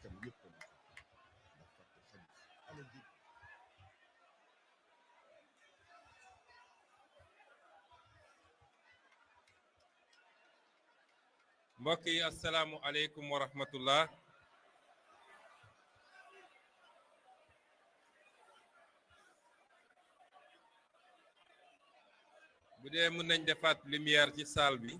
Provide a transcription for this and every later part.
askan yëpp la ndax fàtte xaju alal ji mbokk yi asalaamu aleykum wa rahmatullah bu dee mën nañ defaat lumière ci salle bi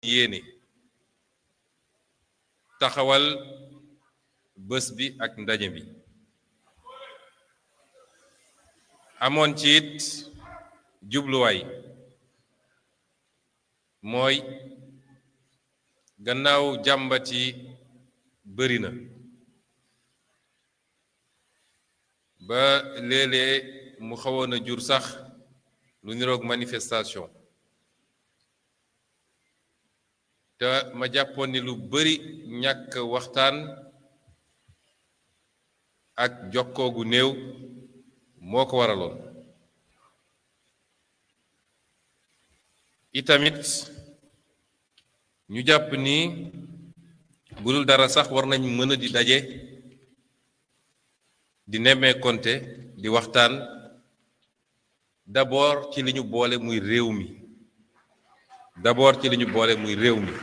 yéene taxawal bés bi ak ndaje bi amoon ci it jubluwaay mooy gannaaw jàmbat yi bëri na ba léeg-léeg mu xawoon a jur sax lu niroog manifestation te ma jàppoon ni lu bari ñàkk waxtaan ak jokkoo gu néew moo ko waraloon itamit ñu jàpp ni bu dul dara sax war nañ mën a di daje di nemmeekonte di waxtaan d'abord ci li ñu boole muy réew mi d'abord ci li ñu boole muy réew mi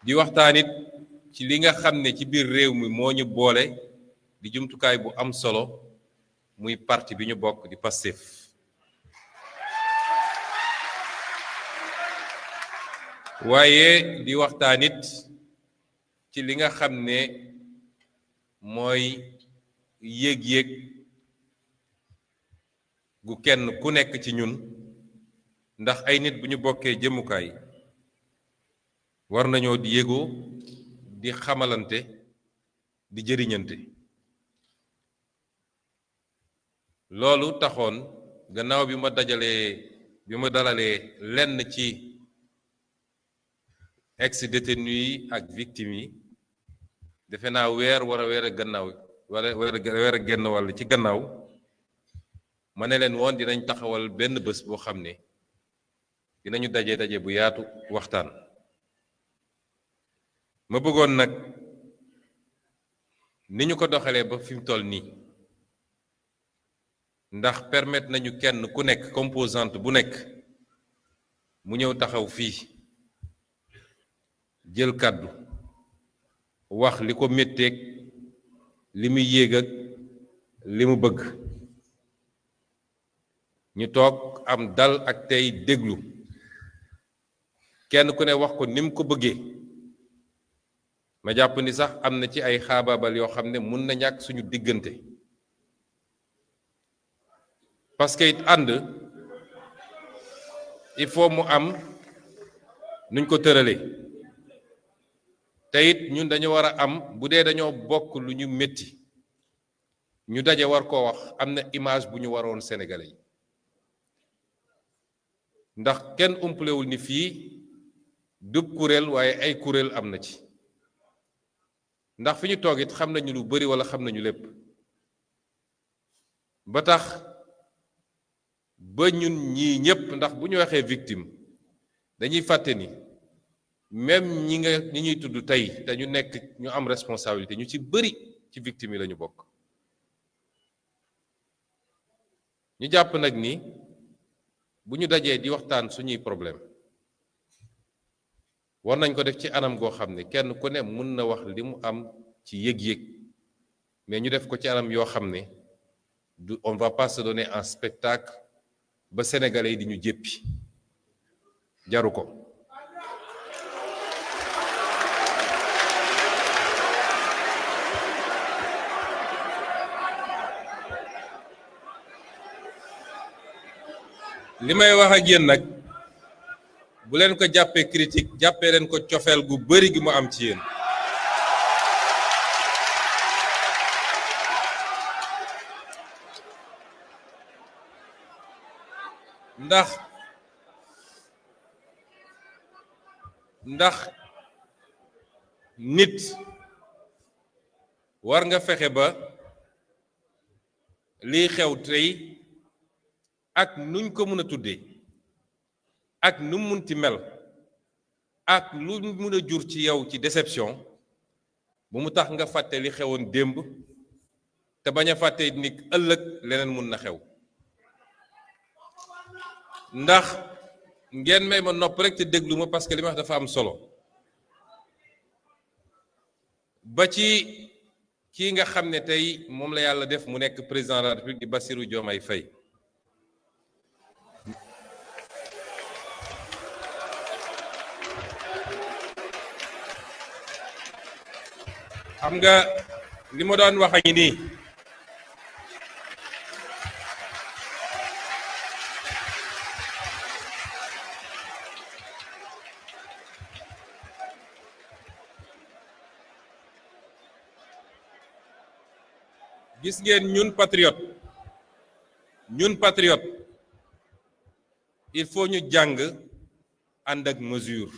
di waxtaan it ci li nga xam ne ci biir réew mi moo ñu boole di jumtukaay bu am solo muy parti bi ñu bokk di Pastef waaye di waxtaan it ci li nga xam ne mooy yëg-yëg gu kenn ku nekk ci ñun ndax ay nit bu ñu bokkee jëmukaay war nañoo di yëgoo di xamalante di jëriñante loolu taxoon gannaaw bi ma dalalee lenn ci ex-détenu yi ak victimes yi defe naa weer a genn wàll ci gannaaw ma ne leen woon dinañ taxawal benn bés boo xam ne dinañu daje bu yaatu waxtaan ma bëggoon nag ni ñu ko doxalee ba fi mu toll nii ndax permettre nañu kenn ku nekk composante bu nekk mu ñëw taxaw fii jël kàddu wax li ko métteeg li muy yéeg ak li mu bëgg ñu toog am dal ak tey déglu kenn ku ne wax ko ni mu ko bëggee ma jàpp ni sax am na ci ay xaabaabal yoo xam ne mun na ñàkk suñu diggante parce que it ànd il faut mu am nuñ ko tëralee te it ñun dañu war a am bu dee dañoo bokk lu ñu métti ñu daje war koo wax am na image bu ñu waroon sénégalais yi ndax kenn umpalewul ni fii dub kuréel waaye ay kuréel am na ci ndax fi ñu toog it xam nañu lu bari walla xam nañu lépp ba tax ba ñun ñii ñépp ndax bu ñu waxee victime dañuy fàtte ni même ñi ñuy tudd tey te ñu nekk ñu am responsabilité ñu ci bari ci victime yi lañu bokk ñu jàpp nag ni bu ñu dajee di waxtaan suñuy problème war nañ ko def ci anam goo xam ne kenn ku ne mun na wax li mu am ci yëg-yëg mais ñu def ko ci anam yoo xam ne du on va pas se donner un spectacle ba sénégalais yi di ñu jéppi jaru ko. li may wax ak yéen nag bu leen ko jàppee critique jàppee leen ko cofeel gu bari gi mu am ci yéen ndax nit war nga fexe ba lii xew tey ak nuñ ko mën a tuddee ak nu munti mel ak lu mën a jur ci yow ci déception bu mu tax nga fàtte li xewoon démb te bañ a fàtte ni ëllëg leneen mun na xew ndax ngeen may ma nopp rek te déglu ma parce que li ma wax dafa am solo ba ci kii nga xam ne tey moom la yàlla def mu nekk président de la République di Bassirou Diomaye Faye xam nga li ma doon wax a ngi nii gis ngeen ñun patriote il faut ñu jàng ànd ak mesure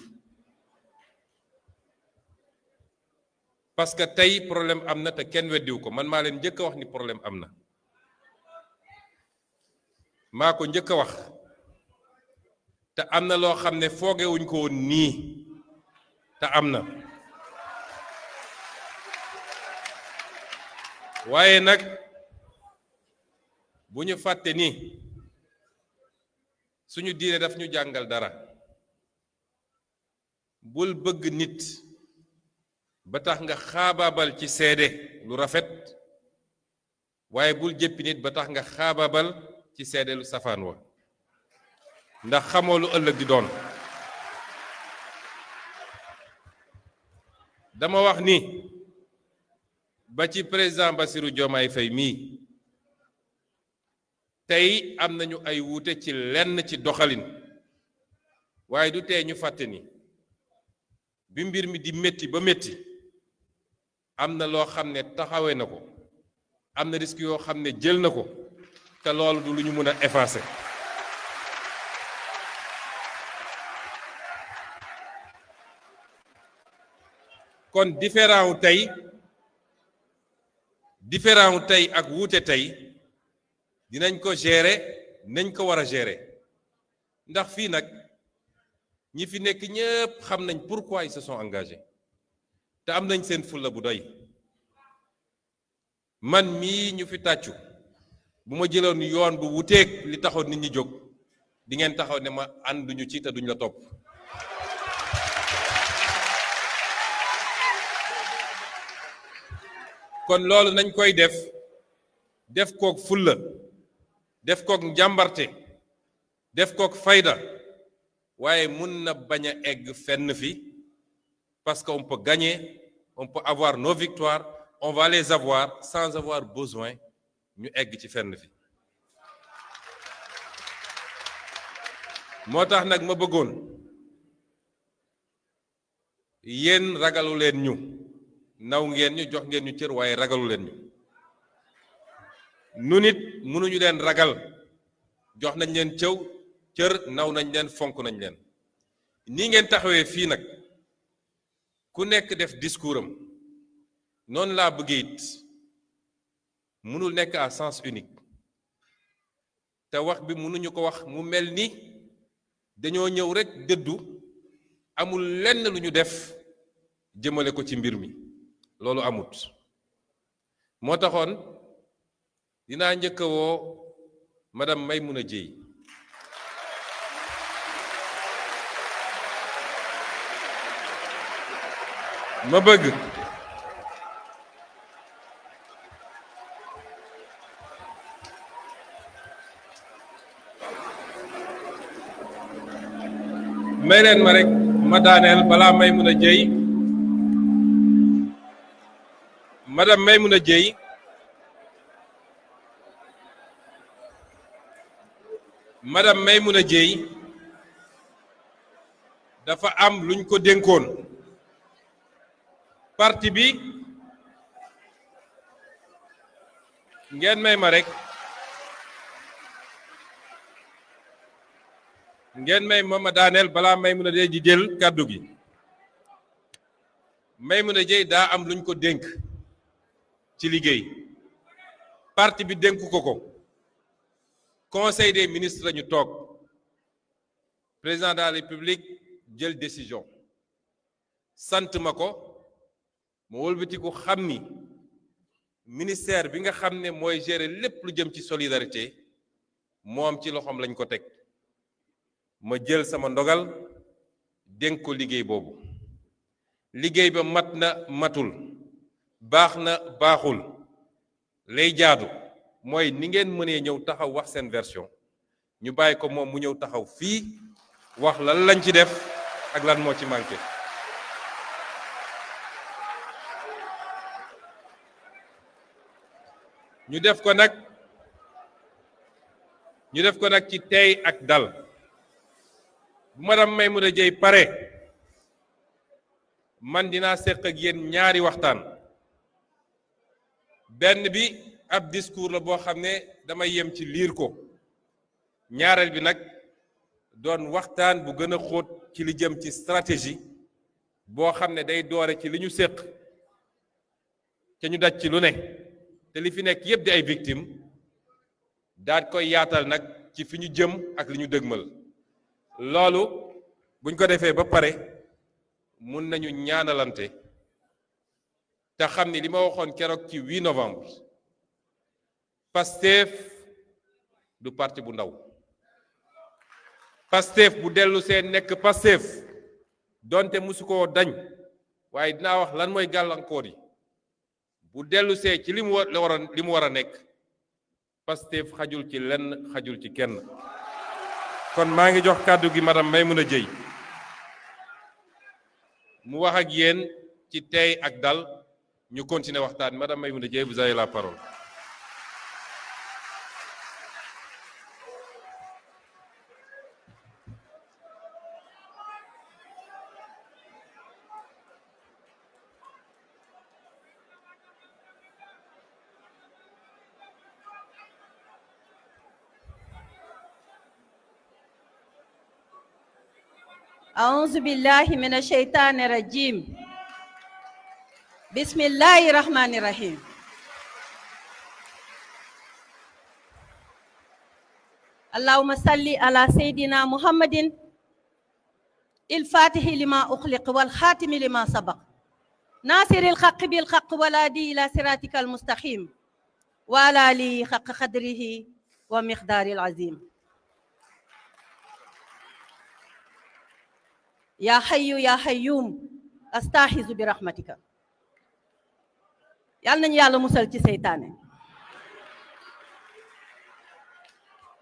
parce que tey problème am na te kenn weddiwu ko man maa leen njëkk a wax ni problème am na maa ko njëkk a wax te am na loo xam ne foogewuñ ko woon nii te am na waaye nag bu ñu fàtte ni suñu diine daf ñu jàngal dara bul bëgg nit ba tax nga xaabaabal ci seede lu rafet waaye bul jéppi nit ba tax nga xaabaabal ci seede lu safaan wa ndax xamoo lu ëllëg di doon dama wax ni ba ci président Bassirou Diomaye Faye mii tey am nañu ay wuute ci lenn ci doxalin waaye du tee ñu fàtte ni bi mbir mi di métti ba métti am na loo xam ne taxawee na ko am na risque yoo xam ne jël na ko te loolu du lu ñu mën a effacer kon différent wu tey ak wuute tey dinañ ko gérer nañ ko war a gérer ndax fii nag ñi fi nekk ñépp xam nañ pourquoi ils se sont engagés te am nañ seen fulla bu doy man mii ñu fi tàccu bu ma jëloon yoon bu wuteeg li taxoon nit ñi jóg di ngeen taxaw ne ma ànduñu ci te duñ la topp kon loolu nañ koy def kook fulla def kook njàmbarte def kook fayda waaye mun na bañ a egg fenn fi parce qu'on peut gagner on peut avoir nos victoires on va les avoir sans avoir besoin ñu egg ci fenn fi moo tax nag ma bëggoon yéen ragalu leen ñu naw ngeen ñu jox ngeen ñu cër waaye ragalu leen ñu nu nit mënuñu leen ragal jox nañ leen cër naw nañ leen fonk nañ leen nii ngeen taxawee fii nag ku nekk def discours am noonu laa bëggee it mënul nekk à sens unique te wax bi mënuñu ko wax mu mel ni dañoo ñëw rekk dëddu amul lenn lu ñu def jëmale ko ci mbir mi loolu amut moo taxoon dinaa njëkk a woo madame Maymouna Dièye ma bëgg may leen ma rek ma daaneel balaa Maimouna Dièye madame Maimouna Dièye madame Maimouna Dièye dafa am luñ ko dénkoon parti bi ngeen may ma rek ngeen may ma daaneel balaa Maimouna Dièye di jël kàddu gi Maimouna Dièye daa am luñ ko dénk ci liggéey parti bi dénk ko conseil des ministres lañu toog président de la république jël décision sant ma ko ma wëlbatiku xam ni ministère bi nga xam ne mooy gérer lépp lu jëm ci solidarité moom ci loxoom lañ ko teg ma jël sama ndogal dénk ko liggéey boobu liggéey ba mat na matul baax na baaxul lay jaadu mooy ni ngeen mënee ñëw taxaw wax seen version ñu bàyyi ko moom mu ñëw taxaw fii wax lan lañ ci def ak lan moo ci manqué ñu def ko nag ci tey ak dal bu madame Maimouna Dièye pare man dinaa seq ak yéen ñaari waxtaan benn bi ab discours la boo xam ne damay yem ci liir ko ñaareel bi nag doon waxtaan bu gën a xóot ci li jëm ci stratégie boo xam ne day doore ci li ñu séq ca ñu daj ci lu ne te li fi nekk yépp di ay victimes daal koy yaatal nag ci fi ñu jëm ak li ñu dëgmal loolu buñ ko defee ba pare mun nañu ñaanalante te xam ni li ma waxoon keroog ci 8 novembre Pastef du parti bu ndaw Pastef bu dellu seen nekk Pastef donte musu koo dañ waaye dinaa wax lan mooy gàllankoor yi bu dellu see ci li mu war a nekk Pastef xajul ci lenn xajul ci kenn kon maa ngi jox kàddu gi madame Maimouna Dièye mu wax ak yéen ci tey ak dal ñu continuer waxtaan madame Maimouna Dièye vous avez la parole. أعوذ بالله من الشيطان الرجيم بسم الله الرحمن الرحيم اللهم صل على سيدنا محمد الفاتح لما أخلق والخاتم لما سبق ناصر الحق بالحق والهادي إلى صراطك المستقيم وعلى آله حق قدره ومقدار العظيم يا حي يا حيوم استاحذ برحمتك yal nañu yàlla musal ci seytaane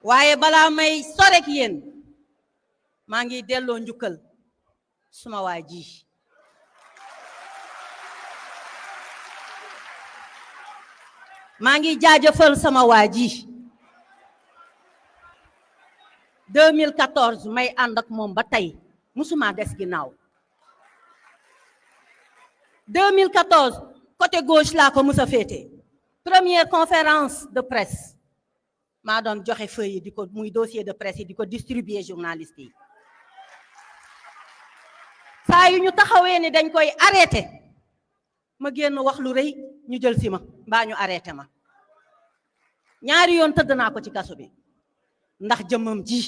waaye balaa may sorek yéen maa ngi delloo njukkal suma waa ji maa ngi jaajëfal sama waa ji 2014 may ànd ak moom ba tey musuma des ginnaaw 2014 côté gauche laa ko musa féete première conférence de presse maa doon joxe feuille yi di ko muy dossier de presse yi di ko distribuer journaliste yi saa yu ñu taxawee ni dañ koy arrêté ma génn wax lu rëy ñu jël si ma mbaa ñu arrêté ma ñaari yoon tëdd naa ko ci kaso bi ndax jëmmam ji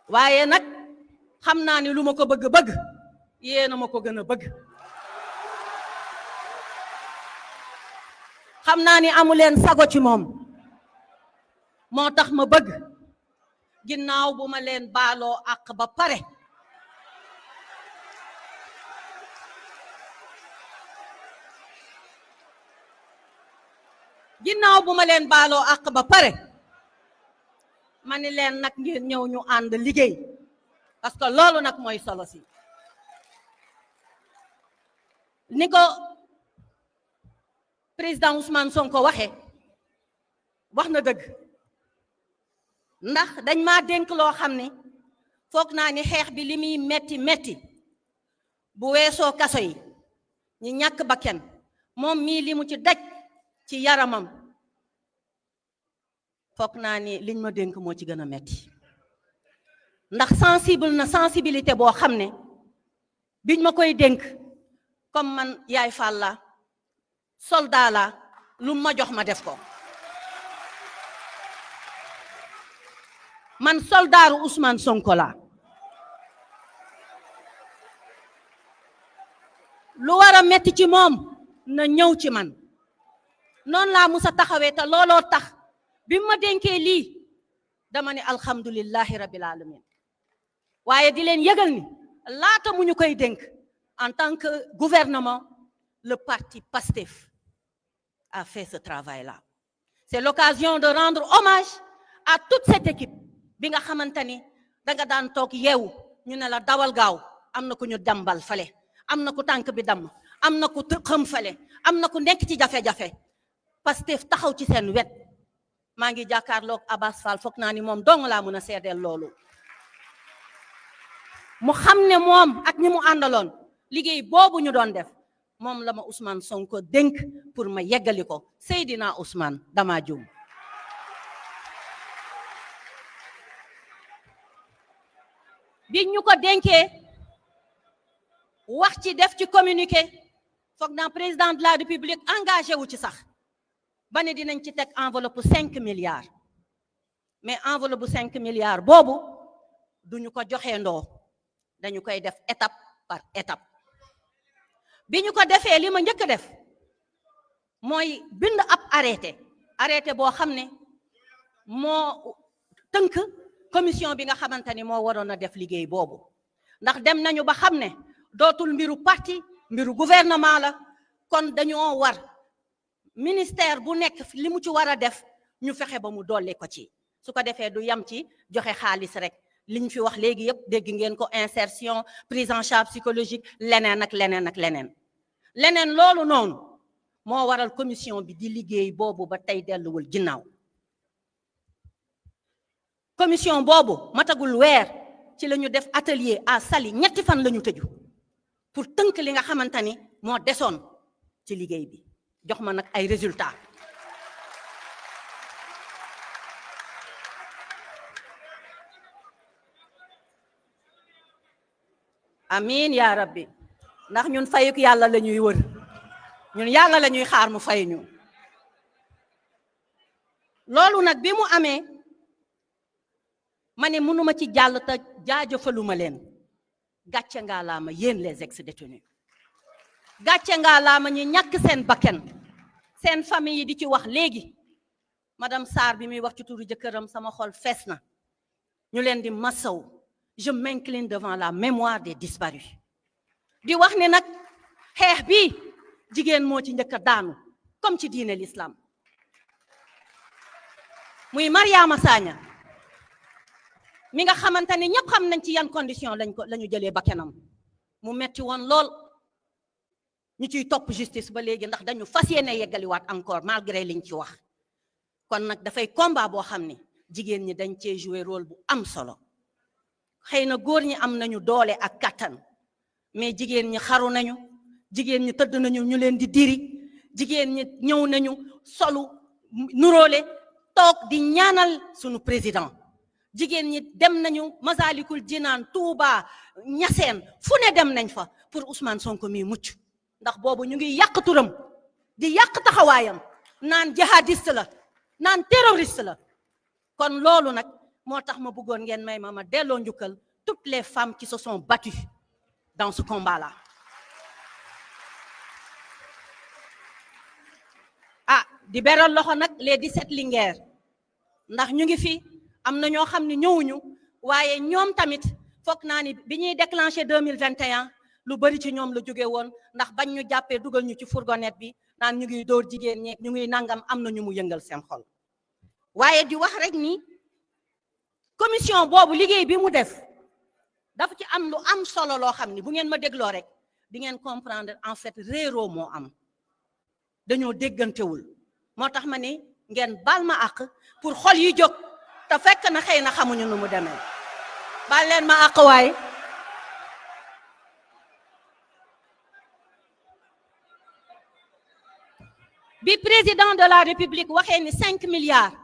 waaye nag xam naa ni lu ma ko bëgg-bëgg yéena ma ko gën a bëgg xam naa ni amuleen sago ci moom moo tax ma bëgg ginnaaw bu ma leen baaloo àq ba pare ginnaaw bu ma leen baaloo àq ba pare ma ni leen nag ngeen ñëw ñu ànd liggéey parce que loolu nag mooy solo si ni ko président Ousmane Sonko waxe wax na dëgg ndax dañ maa dénk loo xam ne foog naa ni xeex bi li muy metti metti bu weesoo kaso yi ñi ñàkk bakkan moom mii li mu ci daj ci yaramam foog naa ni liñ ma dénk moo ci gën a metti ndax sensible na sensibilité boo xam ne biñ ma koy dénk comme man yaay Fall la soldat la lu ma jox ma def ko man soldaaru Ousmane Sonko la lu war a metti ci moom na ñëw ci man noonu laa musa taxawee te looloo tax bi ma dénkee lii dama ne alhamdulillahi rabbil alamin waaye di leen yëgal ni laata mu ñu koy dénk en tant que gouvernement le parti PASTEF a fait ce travail-là. C'est l'occasion de rendre hommage à toute cette équipe bi nga xamante ni danga daan toog yeewu ñu ne la dawal gaaw am na ku ñu dambal fale am na ku tànk bi damm am na ku xam fale am na ku nekk ci jafe-jafe PASTEF taxaw ci seen wet maa ngi jàkkaarloog Abass Fall foog naa ni moom dong laa mën a seedeel loolu mu xam ne moom ak ñi mu àndaloon liggéey boobu ñu doon def moom la ma Ousmane Sonko dénk pour ma yeggali ko Seydina Ousmane dama juum bi ñu ko dénkee wax ci def ci communiqué foog naa président de la République engagé wu ci sax ba ne dinañ ci teg enveloppe 5 milliards mais enveloppe bu 5 milliards boobu duñu ko joxee ndoo dañu koy def étape par étape bi ñu ko defee li ma njëkk a def mooy bind ab arrêté boo xam ne moo tënk commission bi nga xamante ni moo waroon a def liggéey boobu ndax dem nañu ba xam ne dootul mbiru parti mbiru gouvernement la kon dañoo war ministère bu nekk li mu ci war a def ñu fexe ba mu dolli ko ci su ko defee du yam ci joxe xaalis rek liñ fi wax léegi yëpp dégg ngeen ko insertion prise en charge psychologique leneen ak leneen ak leneen loolu noonu moo waral commission bi di liggéey boobu ba tey delluwul ginnaaw commission boobu matagul weer ci la ñu def atelier à Saly 3 fan la ñu tëju pour tënk li nga xamante ni moo desoon ci liggéey bi jox ma nag ay résultats amiin yaa rabbi ndax ñun fayuk yàlla la ñuy wër ñun yàlla la ñuy xaar mu fay ñu loolu nag bi mu amee ma ne mënuma ci jàll te jaajëfaluma leen gàcce ngaa laa ma yéen les ex-détenus gàcce ngaa laa ma ñi ñàkk seen bakken seen famille yi di ci wax léegi madame Sarr bi muy wax ci turu jëkkëram sama xol fees na ñu leen di massaw je m'incline devant la mémoire des disparus di wax ne nag xeex bi jigéen moo ci njëkk a daanu comme ci diine l'islam muy Mariama Sagna mi nga xamante ni ñëpp xam nañ ci yan condition la ñu jëlee bakkanam mu metti woon lool ñu ciy topp justice ba léegi ndax dañu fas yéene yeggaliwaat encore malgré liñ ci wax kon nag dafay combat boo xam ne jigéen ñi dañ cee jouer rôle bu am solo xëy na góor ñi am nañu doole ak kattan mais jigéen ñi xaru nañu jigéen ñi tëdd nañu ñu leen di diri jigéen ñi ñëw nañu solu nuróole toog di ñaanal sunu président jigéen ñi dem nañu Masalikul Jinaan Touba Ñaseen fu ne dem nañ fa pour Ousmane Sonko mi mucc ndax boobu ñu ngi yàq turam di yàq taxawaayam naan jihadiste la naan terroriste la kon loolu nag moo tax ma bëggoon ngeen may ma delloo njukkal toutes les femmes qui se sont battues dans ce combat-là di beral loxo nag les 17 Linguère ndax ñu ngi fi am na ñoo xam ne ñëwuñu waaye ñoom tamit foog naa ni bi ñuy déclenché 2021 lu bari ci ñoom la jóge woon ndax bañ ñu jàppee dugal ñu ci fourgonnette bi naan ñu ngi dóor jigéen ñeeg ñu ngi nangam, am na ñu mu yëngal seen xol. waaye di wax rek ni commission boobu liggéey bi mu def dafa ci am lu am solo loo xam ni bu ngeen ma dégloo rek di ngeen comprendre en fait réeroo moo am, dañoo déggantewul. moo tax ma ni ngeen baal ma àq pour xol yi jóg te fekk na xëy na xamuñu nu mu demee. baal leen ma àq waay. bi président de la république waxee ni 5 milliards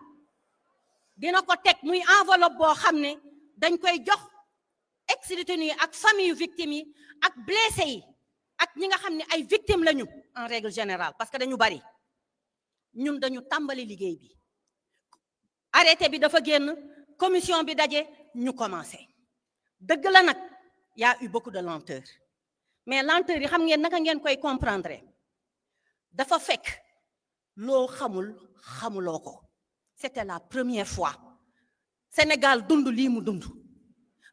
dina ko teg muy enveloppe boo xam ne dañ koy jox ex-détenus yi ak famille victimes yi ak blessés yi ak ñi nga xam ne ay victimes lañu en règle générale parce que dañu bari, ñun dañu tàmbali liggéey bi. arrêté bi dafa génn, commission bi daje, ñu commencé. dëgg la nag y a eu beaucoup de lenteur, mais lenteur yi xam ngeen naka ngeen koy comprendre. dafa fekk loo xamul xamuloo ko. c'était la première fois Sénégal dund lii mu dund,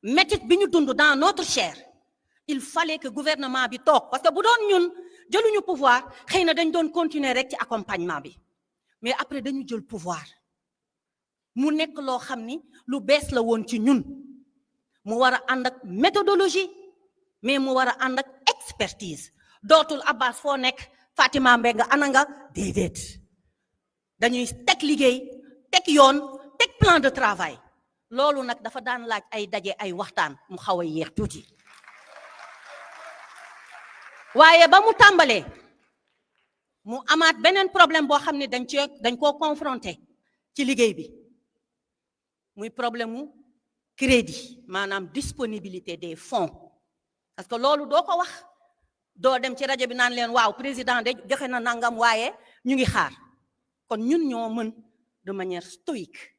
métit bi ñu dund dans notre chair. il fallait que gouvernement bi toog, parce que bu doon ñun jëluñu pouvoir xëy na dañ doon continuer rek ci accompagnement bi, mais après dañu jël pouvoir. mu nekk loo xam ni lu bees la woon ci ñun, mu war a ànd ak méthodologie, mais mu war a ànd ak expertise. dootul Abbas foo nekk, Fatima Mbengue ana nga, déedéet. dañuy teg liggéey, teg yoon, teg plan de travail. loolu nag dafa daan laaj ay daje, ay waxtaan, mu xaw a yéex tuuti. waaye ba mu tàmbalee mu amaat beneen problème boo xam ne dañ koo confronté ci liggéey bi, muy problème mu crédit, maanaam disponibilité des fonds. parce que loolu doo ko wax, doo dem ci rajo bi naan leen waaw président de joxe na nangam waaye ñu ngi xaar. kon ñun ñoo mën de manière stoïque,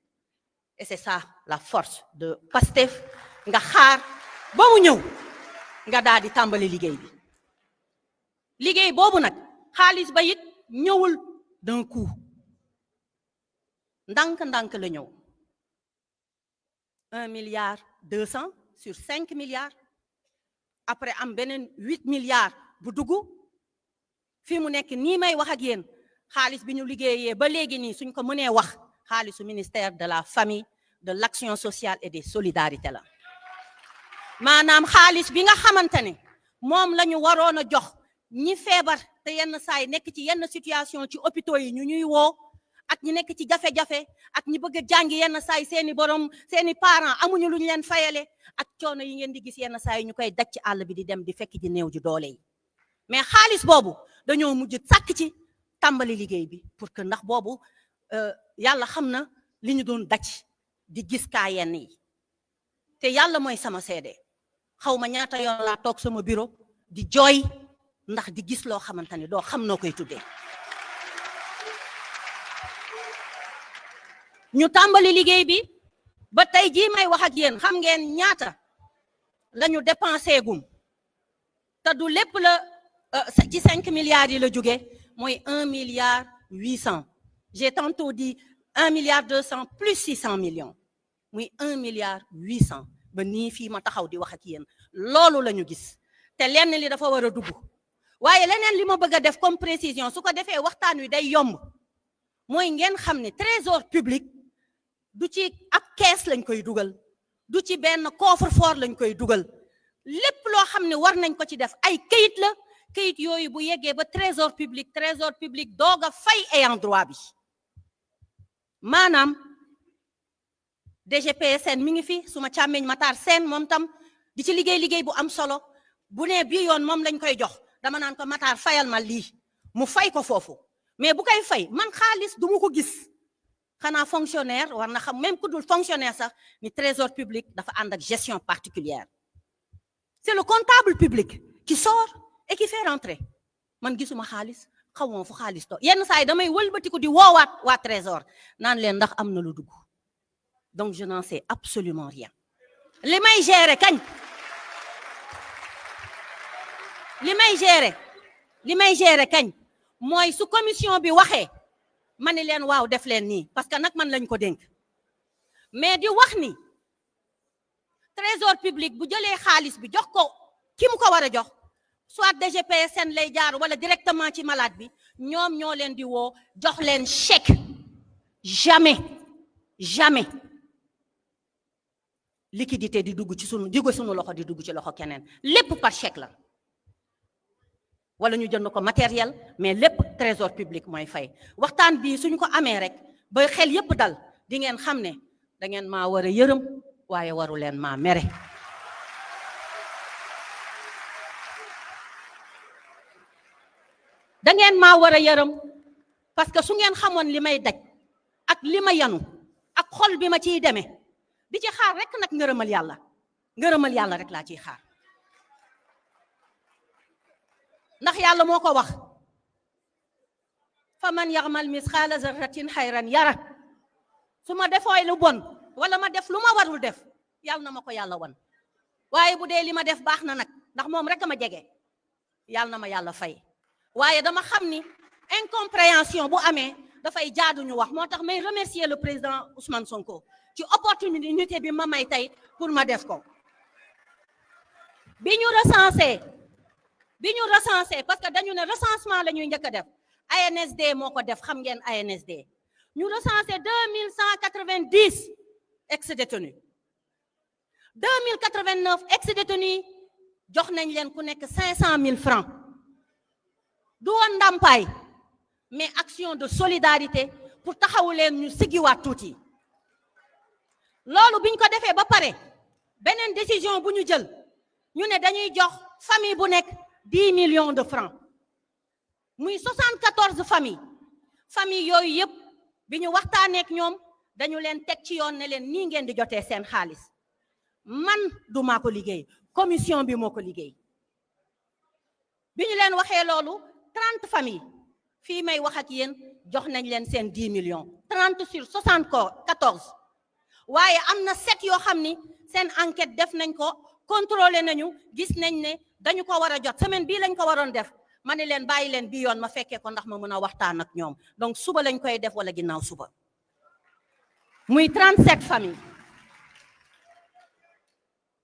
et c'est ça la force de Pastef, nga xaar ba mu ñëw nga daal di tàmbali liggéey bi. liggéey boobu nag xaalis ba it ñëwul d'un coup, ndànk-ndànk la ñëw. 1,2 milliard sur 5 milliards. après am beneen 8 milliards bu dugg. fii mu nekk nii may wax ak yéen, xaalis bi ñu liggéeyee ba léegi nii suñ ko mënee wax, xaalisu ministère de la famille, de l'action sociale et des solidarités la. maanaam xaalis bi nga xamante ne moom la ñu waroon a jox ñi feebar te yenn saa yi nekk ci yenn situation ci hôpitaux yi, ñu ñuy woo, ak ñi nekk ci jafe-jafe, ak ñi bëgg a jàngi yenn saa yi seeni parents amuñu lu ñu leen fayale, ak coono yi ngeen di gis yenn saa yi ñu koy daj ci àll bi di dem di fekk ji néew ji doole yi. mais xaalis boobu dañoo mujj sàkk ci tàmbali liggéey bi, pour que ndax boobu yàlla xam na li ñu doon daj di gis kaa yenn yi. te yàlla mooy sama seede, xaw ma ñaata yoon laa toog sama bureau di jooy ndax di gis loo xamante ne doo xam noo koy tuddee. ñu tàmbali liggéey bi ba tey jii may wax ak yéen, xam ngeen ñaata la ñu dépensé gum, te du lépp la ci 5 milliards yi la jóge, mooy 1,8 milliard. j'ai tantôt dit 1,2 milliard plus 600 millions, muy 1,8 milliard. ba nii fii ma taxaw di wax ak yéen loolu la ñu gis, te lenn li dafa war a dugg. waaye leneen li ma bëgg a def comme précision, su ko defee waxtaan wi day yomb, mooy ngeen xam ne trésor public du ci ab kees lañ koy dugal, du ci benn coffre-fort lañ koy dugal. lépp loo xam ne war nañ ko ci def ay kayit la, kayit yooyu bu yeggee ba trésor public doog a fay ayant droit bi. maanaam DGPSN mi ngi fi, suma càmmeñ Matar Sène moom tam di ci liggéey bu am solo. bu nee bii yoon moom lañ koy jox, dama naan ko Matar fayal ma lii, mu fay ko foofu. mais bu koy fay man xaalis du ma ko gis, xanaa fonctionnaire war na xam, même ku dul fonctionnaire sax, ni trésor public dafa ànd ak gestion particulière. c'est le comptable public qui sort et qui fait rentrer. man gisuma xaalis, xamoo fu xaalis to yenn saa yi damay wëlbatiku di woowaat waa trésor naan leen ndax am na lu dugg. donc je n'en sais absolument rien. li may gérer kañ, li may gérer kañ mooy su commission bi waxee ma ni leen waaw def leen nii, parce que nag man lañ ko dénk. mais di wax ni trésor public bu jëlee xaalis bi jox ko ki mu ko war a jox, soit DGPSN lay jaar wala directement ci malade bi, ñoom ñoo leen di woo jox leen chèque. Jamais liquidité di dugg ci sunu loxo di dugg ci loxo keneen, lépp par chèque la wala ñu jënd ko matériel, mais lépp trésor public mooy fay. waxtaan bi suñu ko amee rek ba xel yépp dal, di ngeen xam ne da ngeen maa war a yërëm waaye waru leen maa mere. da ngeen maa war a yërëm parce que su ngeen xamoon li may daj ak li ma yanu ak xol bi ma ciy demee di ci xaar rek nag ngërëmal yàlla rek laa ciy xaar. ndax yàlla moo ko wax, fa man yaxmal misqaala zarratin xayran yara. su ma defooy lu bon wala ma def lu ma warul def, yàlla na ma ko yàlla wan. waaye bu dee li ma def baax na nag, ndax moom rek a ma jege, yàlla na ma yàlla fay. waaye dama xam ni incompréhension bu amee dafay jaadu ñu wax. moo tax may remercier le président Ousmane Sonko ci opportunité bi ma may tey pour ma def ko. bi ñu recensé parce que dañu ne recensement la ñuy njëkk a def, ANSD moo ko def, xam ngeen ANSD. ñu recensé 2190 ex-détenus, 2089 ex-détenus jox nañ leen ku nekk 500 000 francs. du woon ndàmpaay mais action de solidarité pour taxawu leen ñu siggiwaat tuuti. loolu biñ ko defee ba pare, beneen décision bu ñu jël, ñu ne dañuy jox famille bu nekk 10 millions de francs, muy 74 familles yooyu yëpp bi ñu waxtaanee ak ñoom dañu leen teg ci yoon ne leen nii ngeen di jotee seen xaalis. man du maa ko liggéey, commission bi moo ko liggéey. bi ñu leen waxee loolu, 30 familles fii may wax ak yéen jox nañ leen seen 10 millions, 30 sur 74. waaye am na 7 yoo xam ni seen enquête def nañ ko, contrôlé nañu, gis nañ ne dañu ko war a jot, semaine bii lañ ko waroon def. ma ne leen bàyyi leen bi yoon ma fekkee ko ndax ma mën a waxtaan ak ñoom. donc suba lañ koy def wala ginnaaw suba. muy 37 familles.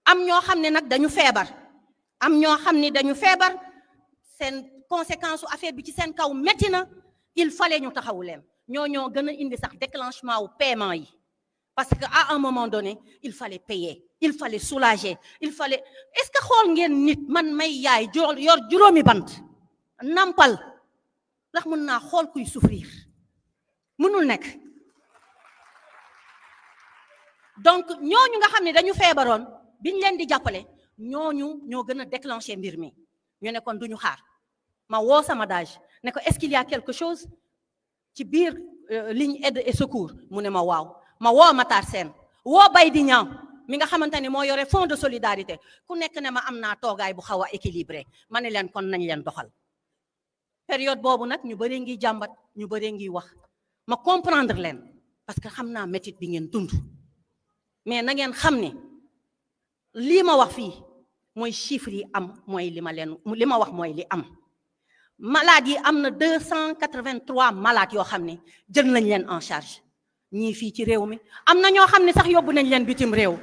am ñoo xam ne nag dañu feebar. seen conséquence su affaire bi ci seen kaw metti na, il fallait ñu taxawu leen. ñoo gën a indi sax déclenchement wu paiement yi. parce que à un moment donné il fallait payer, il fallait soulager, est-ce que xool ngeen nit man may yaay yor juróomi bant nampal ndax mën naa xool kuy souffrir? mënul nekk. donc ñooñu nga xam ne dañu feebaroon biñ leen di jàppale, ñooñu ñoo gën a déclencher mbir mi. ñu ne kon duñu xaar, ma woo sama DAGE ne ko est-ce qu'il y a quelque chose ci biir ligne aide et secours? mu ne ma waaw. ma woo Matar Sène, woo Bay di ñaaw mi nga xamante ni moo yore fonds de solidarité, ku nekk ne ma am naa toogaay bu xaw a équilibré. ma ne leen kon nañ leen doxal. période boobu nag ñu bëree ngi jàmbat, ñu bëree ngi wax, ma comprendre leen parce que xam naa métit bi ngeen dund. mais na ngeen xam ne lii ma wax fii mooy chiffre yi am, mooy li ma wax mooy li am. malades yi am na 283 malades yoo xam ne jël nañ leen en charge. ñii fii ci réew mi am na ñoo xam ne sax yóbbu nañ leen bitim réew.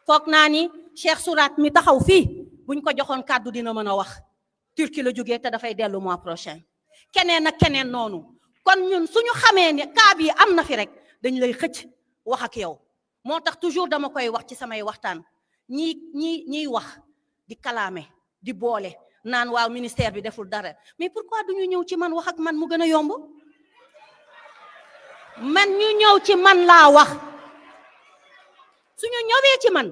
foog naa ni Cheikh Sourat mi taxaw fii buñ ko joxoon kàddu dina mën a wax. Turquie la jógee te dafay dellu mois prochain. keneen ak keneen noonu. kon ñun suñu xamee ne cas bi am na fi rek dañ lay xëcc wax ak yow. moo tax toujours dama koy wax ci samay waxtaan. ñiy wax di kalaame di boole naan waaw ministère bi deful dara, mais pourquoi duñu ñëw ci man wax ak man mu gën a yomb? man ñu ñëw ci man laa wax. suñu ñëwee ci man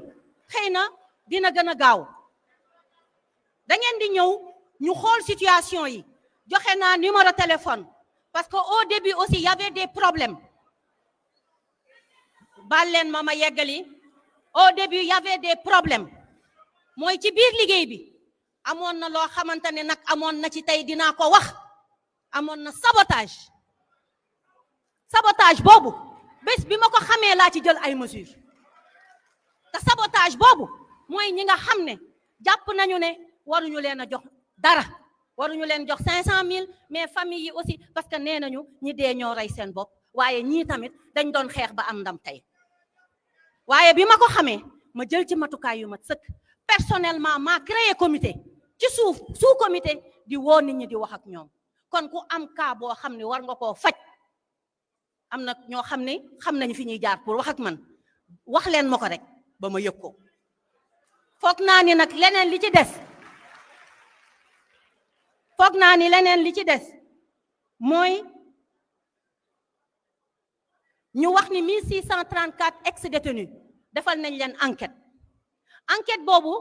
xëy na dina gën a gaaw. da ngeen di ñëw ñu xool situation yi. joxe naa numéro téléphone parce que au début aussi il y avait des problèmes. baal leen ma yeggali. au début il y avait des problèmes. mooy ci biir liggéey bi amoon na loo xamante ne nag amoon na ci tey dinaa ko wax. amoon na sabotage. sabotage boobu bés bi ma ko xamee laa ci jël ay mesures. te sabotage boobu mooy ñi nga xam ne jàpp nañu ne waruñu leen a jox dara. waruñu leen jox 500 000 mais famille yi aussi parce que nee nañu ñi dee ñoo rey seen bopp waaye ñii tamit dañ doon xeex ba am ndam tey. waaye bi ma ko xamee ma jël ci matukaay yu mat sëkk. personnellement maa créé comité ci sous comité di woo nit ñi di wax ak ñoom. kon ku am cas boo xam ne war nga koo faj am na ñoo xam ne xam nañu fi ñuy jaar pour wax ak man wax leen ma ko rek ba ma yëg ko. foog naa ni nag leneen li ci des mooy ñu wax ni 1634 ex-détenus defal nañ leen enquête boobu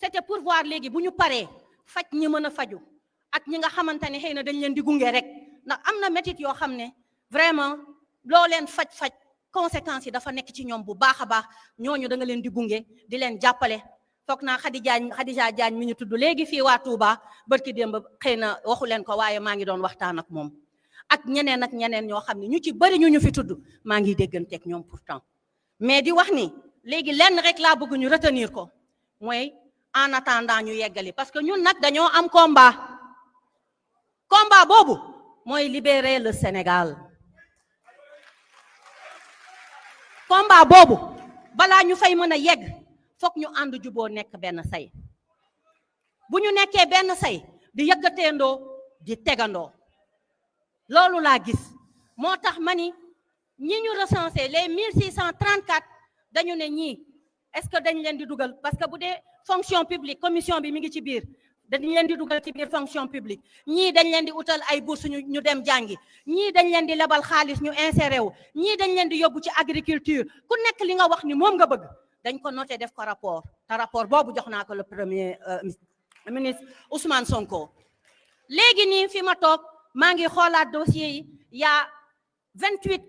c'était pour voir léegi bu ñu paree faj ñi mën a faju ak ñi nga xamante ne xëy na dañ leen di gunge rek ndax am na métit yoo xam ne vraiment loo leen faj conséquences yi dafa nekk ci ñoom bu baax a baax ñooñu da nga leen di gunge di leen jàppale. foog naa Khadija Diagne mi ñu tudd léegi fii waa Touba barki démb xëy na waxu leen ko waaye maa ngi doon waxtaan ak moom ak ñeneen ñoo xam ne ñu ci bëri ñu fi tudd maa ngi dégganteeg ñoom pourtant mais di wax ni léegi lenn rek laa bëgg ñu retenir ko mooy en attendant ñu yeggali parce que ñun nag dañoo am combat boobu mooy libérer le Sénégal. combat boobu balaa ñu fay mën a yegg foog ñu ànd juboo nekk benn say bu ñu nekkee benn say di yëggateendoo di tegandoo loolu laa gis moo tax ma ni ñi ñu recensé les 1634 dañu ne ñii est-ce que dañ leen di dugal parce que bu dee fonction publique commission bi mi ngi ci biir dañ leen di dugal ci biir fonction publique ñii dañ leen di utal ay bourse ñu dem jàngi ñii dañ leen di lebal xaalis ñu inséré wu ñii dañ leen di yóbbu ci agriculture ku nekk li nga wax ni moom nga bëgg dañ ko noté def ko rapport te rapport boobu jox naa ko le premier ministre Ousmane Sonko. léegi nii fi ma toog maa ngi xoolaat dossier yi y'a 28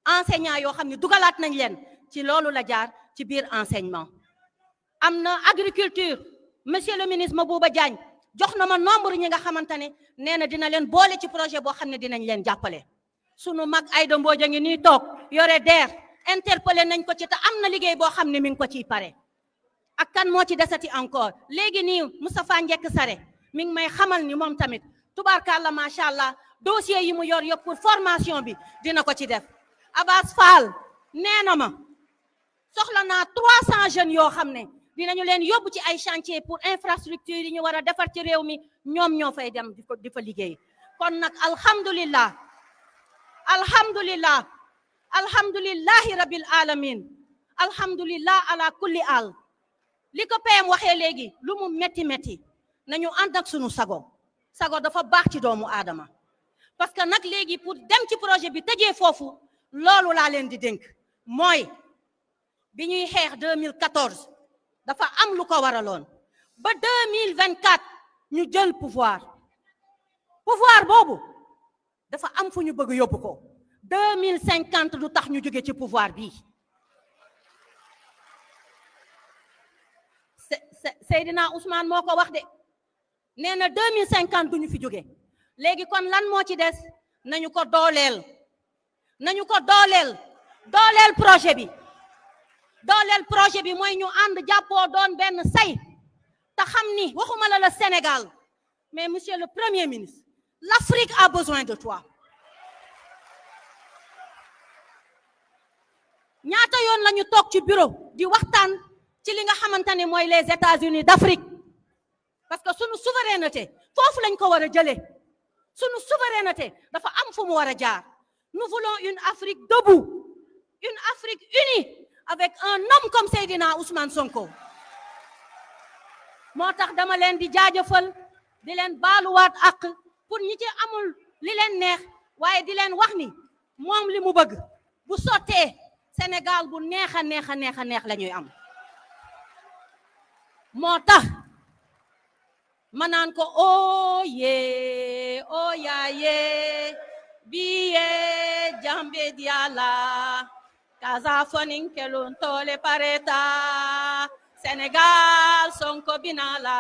enseignants yoo xam ne dugalaat nañ leen ci loolu la jaar ci biir enseignement. am na agriculture monsieur le ministre Mabouba Diagne jox na ma nombre ñi nga xamante ne nee na dina leen boole ci projet boo xam ne dinañ leen jàppale. sunu mag Aïda Mbodj a ngi nii toog yore DER interpellé nañ ko ci te am na liggéey boo xam ne mi ngi ko ciy pare. ak kan moo ci desati encore léegi nii Moustapha Njekk Sare mi ngi may xamal ni moom tamit tubaarkàlla macha allah dossier yi mu yor yëpp pour formation bi dina ko ci def. Abbas Fall nee na ma soxla naa 300 jeunes yoo xam ne dinañu leen yóbbu ci ay chantier pour infrastructure yi ñu war a defar ci réew mi ñoom ñoo fay dem di fa liggéey. kon nag alhamdulillahi rabbil alamin alhamdulillah ala kulli al li ko PM waxee léegi lu mu metti nañu ànd ak sunu sago dafa baax ci doomu aadama parce que nag léegi pour dem ci projet bi tëjee foofu loolu laa leen di dénk mooy bi ñuy xeex 2014 dafa am lu ko waraloon ba 2024 ñu jël pouvoir boobu dafa am fu ñu bëgg yóbbu ko 2050 du tax ñu jóge ci pouvoir bii Seydina Ousmane moo ko wax de nee na 2050 du ñu fi jóge léegi kon lan moo ci des nañu ko dooleel projet bi mooy ñu ànd jàppoo doon benn say te xam ni waxuma la le Sénégal mais monsieur le Premier ministre l'Afrique a besoin de toi. ñaata yoon la ñu toog ci bureau di waxtaan ci li nga xamante ne mooy les États-Unis d'Afrique parce que sunu souveraineté foofu lañ ko war a jëlee sunu souveraineté dafa am fu mu war a jaar. Nous voulons une Afrique debout, une Afrique unie avec un homme comme Seydina Ousmane Sonko. moo tax dama leen di jaajëfal di leen baaluwaat ak pour ñi ci amul li leen neex waaye di leen wax ni moom li mu bëgg bu sottee Sénégal bu neex a neex la ñuy am. moo tax ma naan ko oye oyaye biye jambe diala kaza fonin kelon tole pareta Sénégal Sonko binala.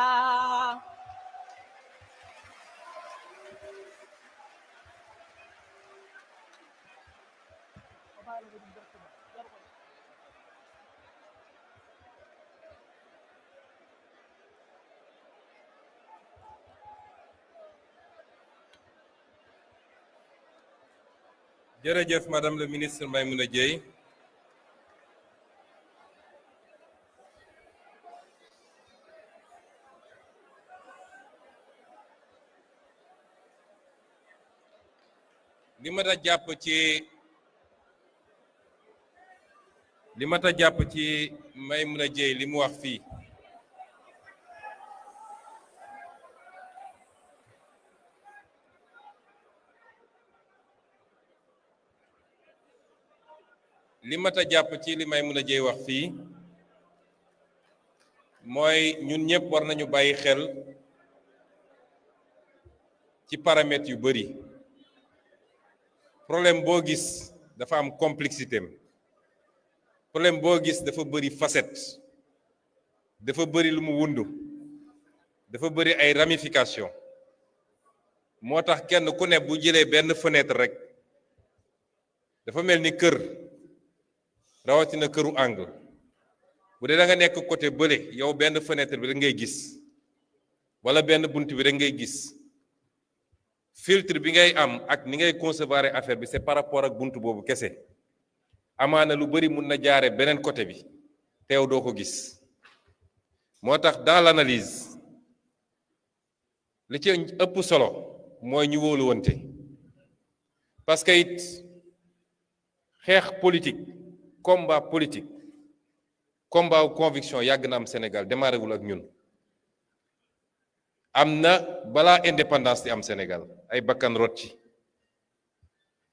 jërëjëf madame le ministre Maïmouna Dièye. li ma ta jàpp ci Maimouna Dièye li mu wax fii Maimouna Dièye wax fii mooy ñun ñëpp war nañu bàyyi xel ci paramètres yu bari problème boo gis dafa am complexité am problème boo gis dafa bari facette dafa bari lu mu wundu dafa bari ay ramifications moo tax kenn ku ne bu jëlee benn fenêtre rek dafa mel ni kër rawatina këru angle bu dee da nga nekk côté bële yow benn fenêtre bi rek ngay gis wala benn bunt bi rek ngay gis filtre bi ngay am ak ni ngay concevoir affaire bi c'est par rapport ak bunt boobu kese amaana lu bari mun na jaare beneen côté bi teew doo ko gis moo tax dans l'analyse li ci ëpp solo mooy ñu wóoluwante parce que it xeex politique combat politique combat wu conviction yàgg na am Sénégal démarré wul ak ñun am na balaa indépendance di am Sénégal ay bakkan rot ci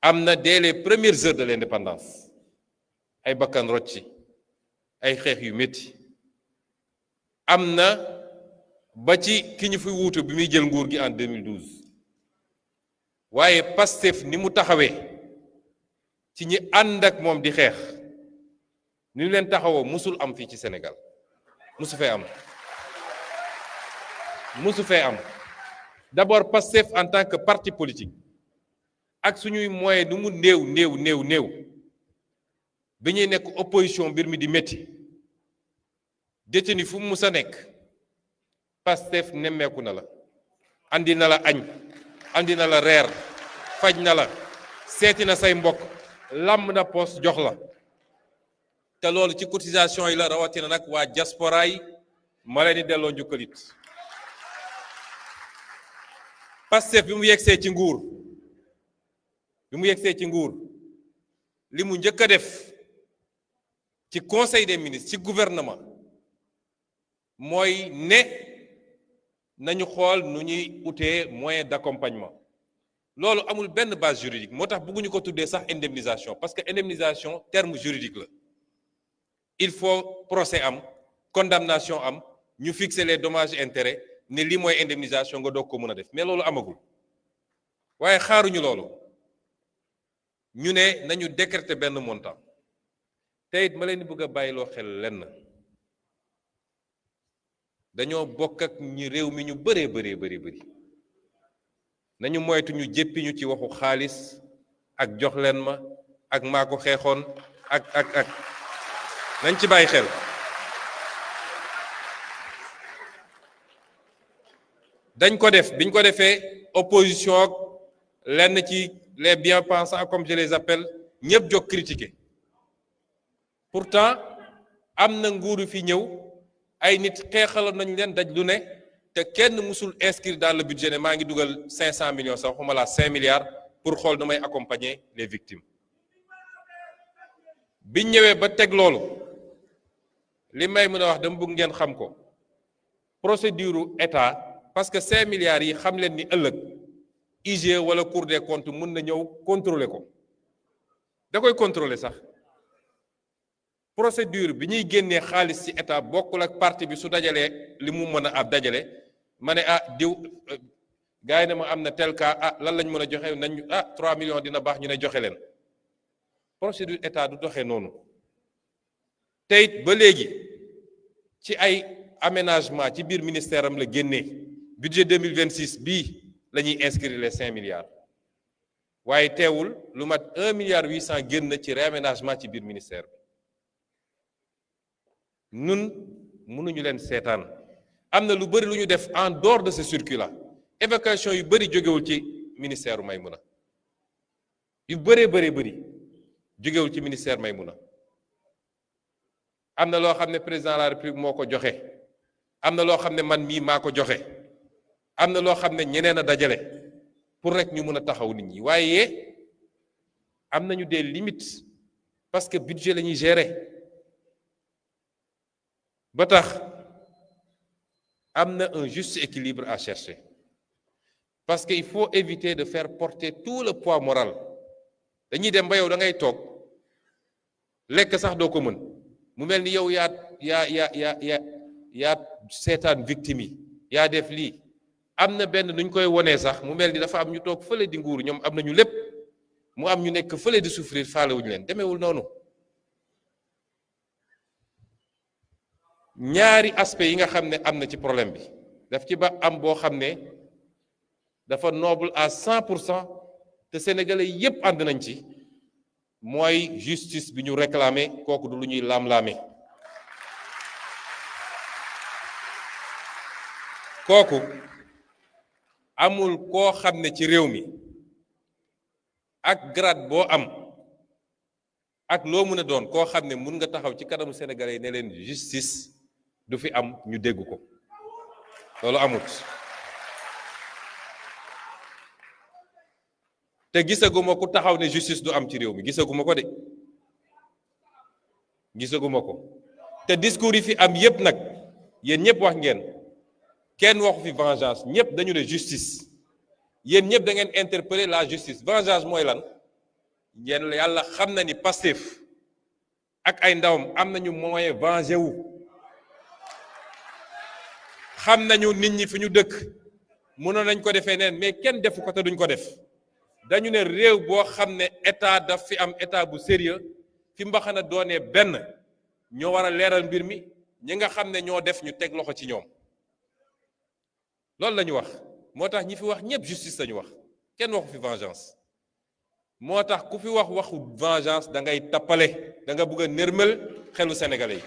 am na dès les premières heures de l'indépendance ay bakkan rot ci ay xeex yu métti am na ba ci ki ñu fi wuutu bi muy jël nguur gi en 2012 waaye Pastef ni mu taxawee ci ñi ànd ak moom di xeex ni ñu leen taxawoo musul am fii ci Sénégal musu fee am musu fee am d'abord Pastef en tant que parti politique ak suñuy moyen nu mu néew bi ñuy nekk opposition mbir mi di métti détenu fu mu mus a nekk Pastef nemmeeku na la andi na la añ andi na la reer faj na la seeti na say mbokk làmb na poos jox la te loolu ci cotisation yi la rawatina nag waa diaspora yi ma leen di delloo njukkalit Pastef bi mu yegsee ci nguur li mu njëkk a def ci conseil des ministres ci gouvernement mooy ne nañu xool nu ñuy utee moyen d'accompagnement loolu amul benn base juridique moo tax bëgguñu ko tuddee sax indemnisation parce que indemnisation terme juridique la il faut procès am condamnation am ñu fixer les dommages et intérêts ne lii mooy indemnisation nga doog ko mën a def mais loolu amagul waaye xaaruñu loolu ñu ne nañu décréter benn montant te it ma leen di bëgg a bàyyiloo xel lenn dañoo bokk ak ñi réew mi ñu bëree nañu moytu ñu jéppi ñu ci waxu xaalis ak jox leen ma ak maa ko xeexoon ak nañ ci bàyyi xel dañ ko def biñ ko defee opposition ak lenn ci les bien-pensants comme je les appelle ñëpp jóg critiquer pourtant am na nguuru fi ñëw ay nit xeexaloon nañ leen daj lu ne te kenn musul inscrire dans le budget ne maa ngi dugal 500 millions sax xuma la 5 milliards pour xool nu may accompagner les victimes biñ ñëwee ba teg loolu li may mën a wax dama bëgg ngeen xam ko procédure état parce que 5 milliards yi xam leen ni ëllëg IGE wala Cour des comptes mën na ñëw contrôler ko da koy contrôler sax procédure bi ñuy génnee xaalis ci état bokkul ak parti bi su dajalee li mu mën a ab dajale ma ne diw gars yi ne ma am na tel cas lan lañ mën a joxe nañ 3 millions dina baax ñu ne joxe leen procédure état du doxee noonu te it ba léegi ci ay aménagement ci biir ministère am la génnee budget 2026 bii la ñuy inscrire les 5 milliards waaye teewul lu mat 1 milliard 800 génn ci réaménagement ci biir ministère bi nun mënuñu leen seetaan am na lu bëri lu ñu def en dehors de ce circuit là évacuation yu bëri jógewul ci ministère Maimouna yu bëri jógewul ci ministère Maimouna am na loo xam ne président de la république moo ko joxe am na loo xam ne man mii maa ko joxe am na loo xam ne ñeneen a dajale pour rek ñu mën a taxaw nit ñi waaye am nañu des limites parce que budget la ñuy gérer ba tax am na un juste équilibre à chercher parce que il faut éviter de faire porter tout le poids moral dañuy dem ba yow da ngay toog lekk sax doo ko mën mu mel ni yow yaa seetaan victime yi yaa def lii am na benn nuñ koy wonee sax mu mel ni dafa am ñu toog fële di nguur ñoom am nañu lépp mu am ñu nekk fële di souffrir faalewuñu leen demeewul noonu ñaari aspect yi nga xam ne am na ci problème bi daf ci ba am boo xam ne dafa noble à 100% te sénégalais yépp ànd nañ ci mooy justice bi ñu réclamer kooku du lu ñuy laam-laame kooku amul koo xam ne ci réew mi ak grade boo am ak loo mën a doon koo xam ne mun nga taxaw ci kanamu sénégalais yi ne leen justice du fi am ñu dégg ko loolu amut te gisaguma ku taxaw ne justice du am ci réew mi gisaguma ko de gisaguma ko te discours yi fi am yépp nag yéen ñëpp wax ngeen kenn waxu fi vengeance ñëpp dañu ne justice yéen ñëpp da ngeen interpeller la justice vengeance mooy lan yéen yàlla xam na ni Pastef ak ay ndawam am nañu moyen venger wu xam nañu nit ñi fi ñu dëkk mënoon nañ ko defee neen mais kenn defu ko te duñ ko def dañu ne réew boo xam ne état daf fi am état bu sérieux fi mbaxana doonee benn ñoo war a leeral mbir mi ñi nga xam ne ñoo def ñu teg loxo ci ñoom loolu la ñu wax moo tax ñi fi wax ñëpp justice la ñu wax kenn waxu fi vengeance moo tax ku fi wax waxu vengeance da ngay tappale da nga bëgg a nërmel xelu sénégalais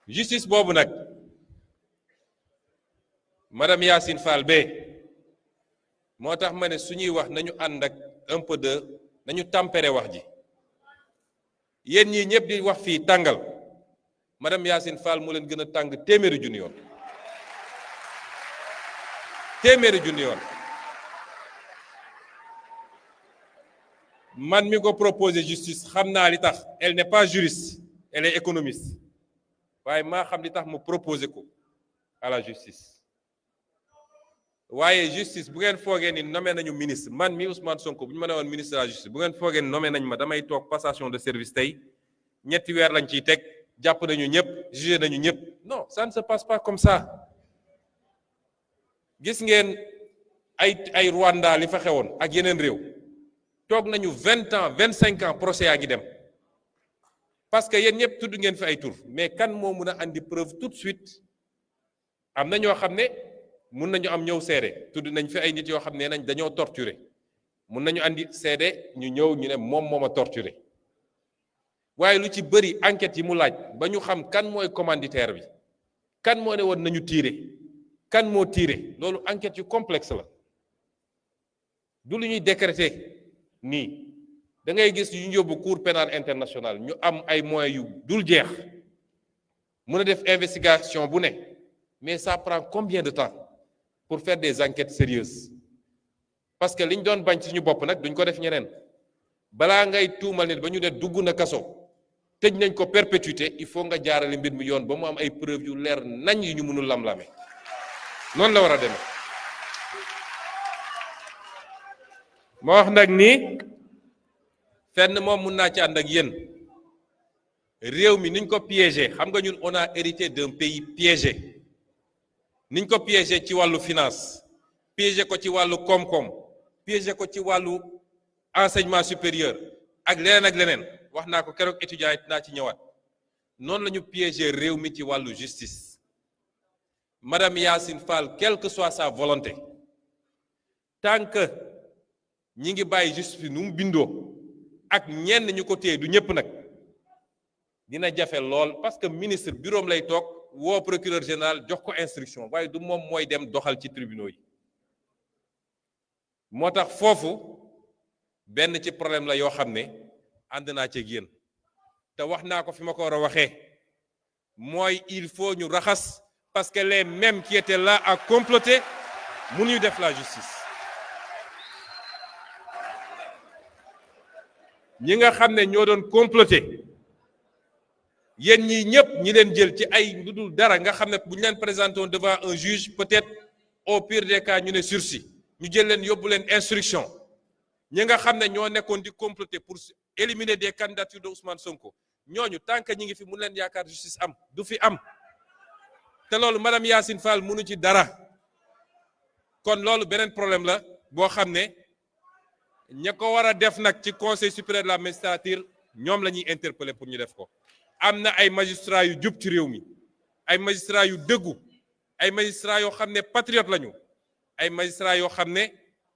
yi justice boobu nag madame Yacine Fall Bey moo tax ma ne suñuy wax nañu ànd ak un peu de nañu tempérer wax ji yéen ñii ñëpp di wax fii tàngal madame Yacine Fall moo leen gën a tàng téeméeri junni yoon téeméeri junni yoon man mi ko proposé justice xam naa li tax elle n'est pas juriste elle est économiste waaye maa xam li tax mu proposé ko à la justice waaye justice bu ngeen foogee ni nommé nañu ministre man mi Ousmane Sonko bu ñu ma ne woon ministre de la justice bu ngeen foogee ni nommé nañ ma damay toog passation de service tey ñetti weer lañ ciy teg jàpp nañu ñëpp jugé nañu ñëpp non ça ne se passe pas comme ça gis ngeen ay Rwanda li fa xewoon ak yeneen réew toog nañu 20 ans 25 ans procès yaa ngi dem parce que yéen ñëpp tudd ngeen fi ay tur mais kan moo mun a andi preuve tout de suite am na ñoo xam ne mun nañu am ñëw seede tudd nañ fi ay nit yoo xam ne nañ dañoo torturer mun nañu andi seede ñu ñëw ñu ne moom moo ma torturer waaye lu ci bëri enquête yi mu laaj ba ñu xam kan mooy commanditaire bi kan moo ne woon nañu tirer kan moo tirer loolu enquête yu complexe la du lu ñuy décréter nii da ngay gis yu ñu yóbbu cour pénale internationale ñu am ay moyens yu dul jeex mën a def investigation bu ne mais ça prend combien de temps pour faire des enquêtes sérieuses parce que li ñu doon bañ ci suñu bopp nag duñ ko def ñeneen balaa ngay tuumal nit ba ñu ne dugg na kaso tëj nañ ko perpétuité il faut nga jaarale mbir mi yoon ba mu am ay preuves yu leer nañ yu ñu mënul lam-lame noonu la war a demee moo wax nag ni fenn moom mun naa ci ànd ak yéen réew mi niñ ko piégé xam nga ñun on a hérité d'un pays piégé niñ ko piégé ci wàllu finance piégé ko ci wàllu koom-koom piégé ko ci wàllu enseignement supérieur ak leneen wax naa ko keroog étudiant yi naa ci ñëwaat noonu la ñu piégé réew mi ci wàllu justice madame Yacine Fall quelle que soit sa volonté tant que ñi ngi bàyyi justice bi nu mu bindoo ak ñenn ñu ko téye du ñëpp nag dina jafe lool parce que ministre bureau lay toog woo procureur général jox ko instruction waaye du moom mooy dem doxal ci tribunaux yi moo tax foofu benn ci problème la yoo xam ne ànd naa ci yéen te wax naa ko fi ma ko war a waxee mooy il faut ñu raxas parce que les mêmes qui étaient là à comploter mënuñu def la justice ñi nga xam ne ñoo doon comploter yéen ñii ñëpp ñi leen jël ci ay lu dul dara nga xam ne bu ñu leen présenté woon devant un juge peut-être au pire des cas ñu ne sursis ñu jël leen yóbbu leen instruction ñi nga xam ne ñoo nekkoon di comploter pour éliminer des candidatures de Ousmane Sonko ñooñu tant que ñi ngi fi mun leen yaakaar justice am du fi am te loolu madame Yacine Fall munu ci dara kon loolu beneen problème la boo xam ne ña ko war a def nag ci conseil supérieur de la magistrature ñoom la ñuy interpeller pour ñu def ko. am na ay magistrats yu jub ci réew mi ay magistrats yu dëggu ay magistrats yoo xam ne patriote lañu ay magistrats yoo xam ne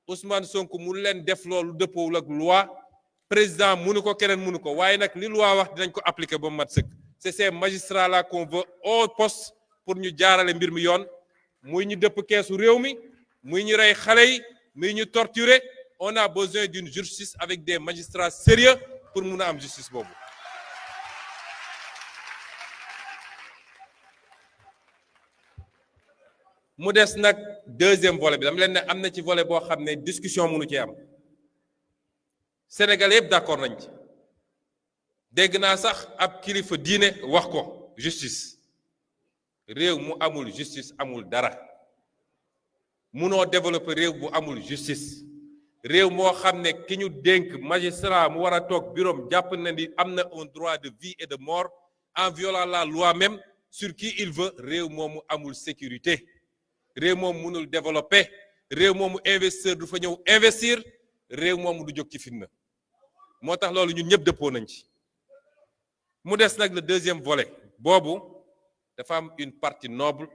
Ousmane Sonko mu leen def loolu dëppoowul ak loi président munu ko keneen munu ko waaye nag li loi wax dinañ ko appliquer ba mu mat sëkk. C'est ces magistrats là qu'on veut au poste pour ñu jaarale mbir mi yoon muy ñu dëpp keesu réew mi muy ñu rey xale yi muy ñu torturer on a besoin d'une justice avec des magistrats sérieux pour mun a am justice boobu. mu des nag deuxième volet bi dama leen ne am na ci volet boo xam ne discussion mënu ci am Sénégal yëpp d'accord nañ ci dégg naa sax ab kilifa diine wax ko justice réew mu amul justice amul dara munoo développer réew bu amul justice réew moo xam ne ki ñu dénk magistrat mu war a toog bureau jàpp na ni am na un droit de vie et de mort en violant la loi même sur qui il veut réew moomu amul sécurité. réew moom mënul développer réew moomu investisseur du fa ñëw investir réew moomu du jóg ci fitna moo tax loolu ñun ñëpp dëppoo nañ ci mu des nag le deuxième volet boobu dafa am une partie noble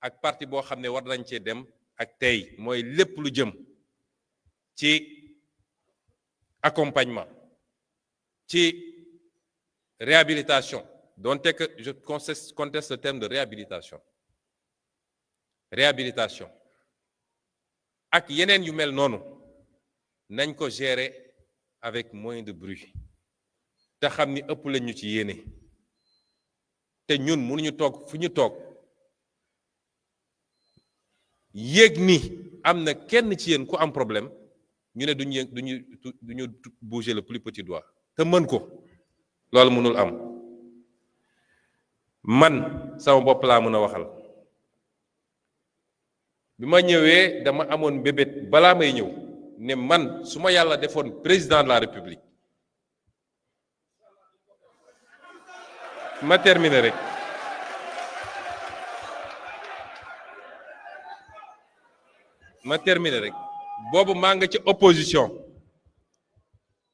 ak partie boo xam ne war nañ cee dem ak tey mooy lépp lu jëm ci accompagnement ci réhabilitation donte que je conteste le terme de réhabilitation ak yeneen yu mel noonu nañ ko gérer avec moins de bruit te xam ni ëpp lañ ñu ci yéene te ñun mënuñu toog fu ñu toog yéeg ni am na kenn ci yéen ku am problème ñu ne duñu bouger le plus petit doigt te mën ko loolu mënul am man sama bopp laa mën a waxal. bi ma ñëwee dama amoon mbébét balaa may ñëw ne man su ma yàlla defoon président de la république ma terminer rek boobu maa nga ci opposition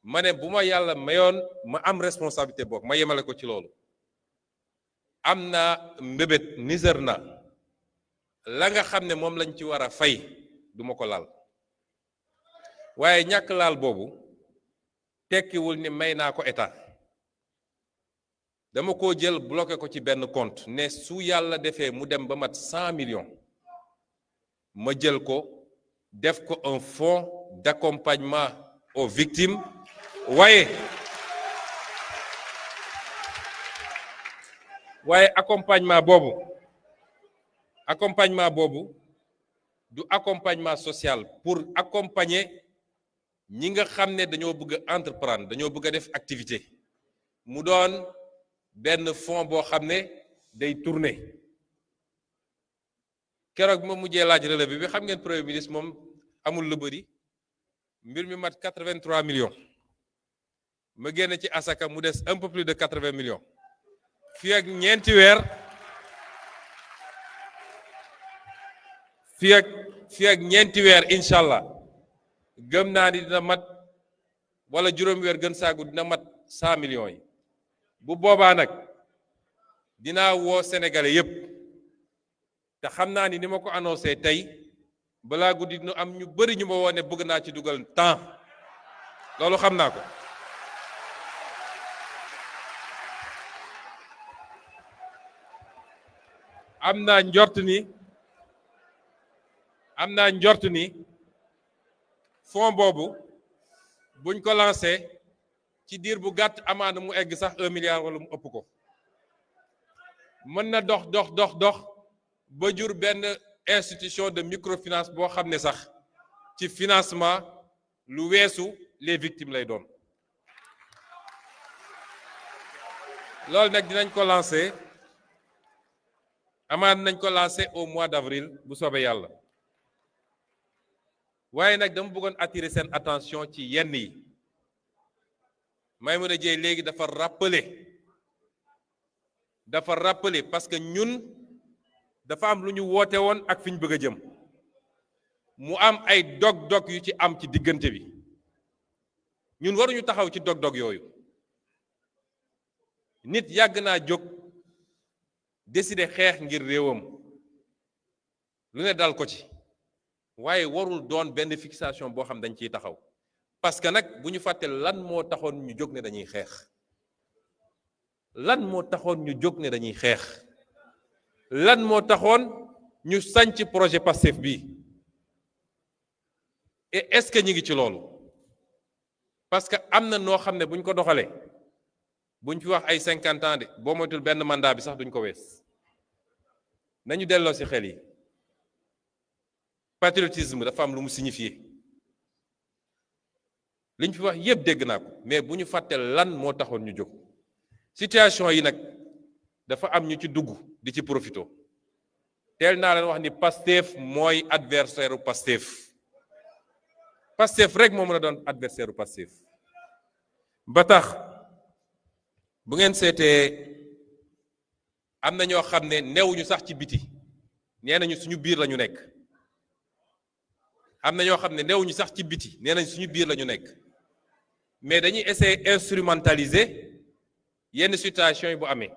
ma ne bu ma yàlla mayoon ma am responsabilité boobu ma yemale ko ci loolu am naa mbébét niser na la nga xam ne moom lañ ci war a fay duma ko laal waaye ñàkk laal boobu tekkiwul ni may naa ko état dama ko jël bloqué ko ci benn compte ne su yàlla defee mu dem ba mat 100 millions ma jël ko def ko un fonds d'accompagnement aux victimes waaye accompagnement boobu du accompagnement social pour accompagner ñi nga xam ne dañoo bëgg a entreprendre dañoo bëgg a def activité mu doon benn fonds boo xam ne day tourner keroog ma mujjee laaj relevé bi xam ngeen premier ministre moom amul lu bëri mbir mi mat 83 millions ma génn ci asaka mu des un peu plus de 80 millions fii ak ñeenti weer fii ak ñeenti weer incha allah gëm naa ni dina mat wala juróomi weer gën saagu dina mat 100 millions yi bu boobaa nag dinaa woo sénégalais yépp te xam naa ni ma ko annoncé tey balaa guddi nu am ñu bari ñu ma woo ne bëgg naa ci dugal temps loolu xam naa ko am naa njort ni fonds boobu buñ ko lancé ci diir bu gàtt amaana mu egg sax 1 milliard wala mu ëpp ko mën na dox ba jur benn institution de microfinance boo xam ne sax ci financement lu weesu les victimes lay doon loolu nag dinañ ko lancer amaan nañ ko lancer au mois d'avril bu soobee yàlla waaye nag dama bëggoon attirer seen attention ci yenn yi Maïmouna Dièye léegi dafa rappeler parce que ñun dafa am lu ñu woote woon ak fi ñu bëgg a jëm mu am ay dog-dog yu ci am ci diggante bi ñun waruñu taxaw ci dog-dog yooyu nit yàgg naa jóg décider xeex ngir réewam lu ne dal ko ci waaye warul doon benn fixation boo xam dañ ciy taxaw parce que nag bu ñu fàtte lan moo taxoon ñu jóg ne dañuy xeex lan moo taxoon ñu jóg ne dañuy xeex lan moo taxoon ñu sanc projet Pastef bi et est-ce que ñu ngi ci loolu parce que am na noo xam ne bu ñu ko doxalee buñ fi wax ay 50 ans de boo moytul benn mandat bi sax duñ ko wees nañu delloo ci xel yi patriotisme dafa am lu mu signifié liñ fi wax yépp dégg naa ko mais bu ñu fàtte lan moo taxoon ñu jóg situation yi nag dafa am ñu ci dugg di ci profito teel naa leen wax ni Pastef mooy adversaire u Pastef rek moo mën a doon adversaire u Pastef ba tax bu ngeen seetee am na ñoo xam ne newuñu sax ci biti nee nañu suñu biir la ñu nekk am na ñoo xam ne newuñu sax ci biti nee nañ suñu biir la ñu nekk mais dañuy essayer instrumentaliser yenn situation yi bu amee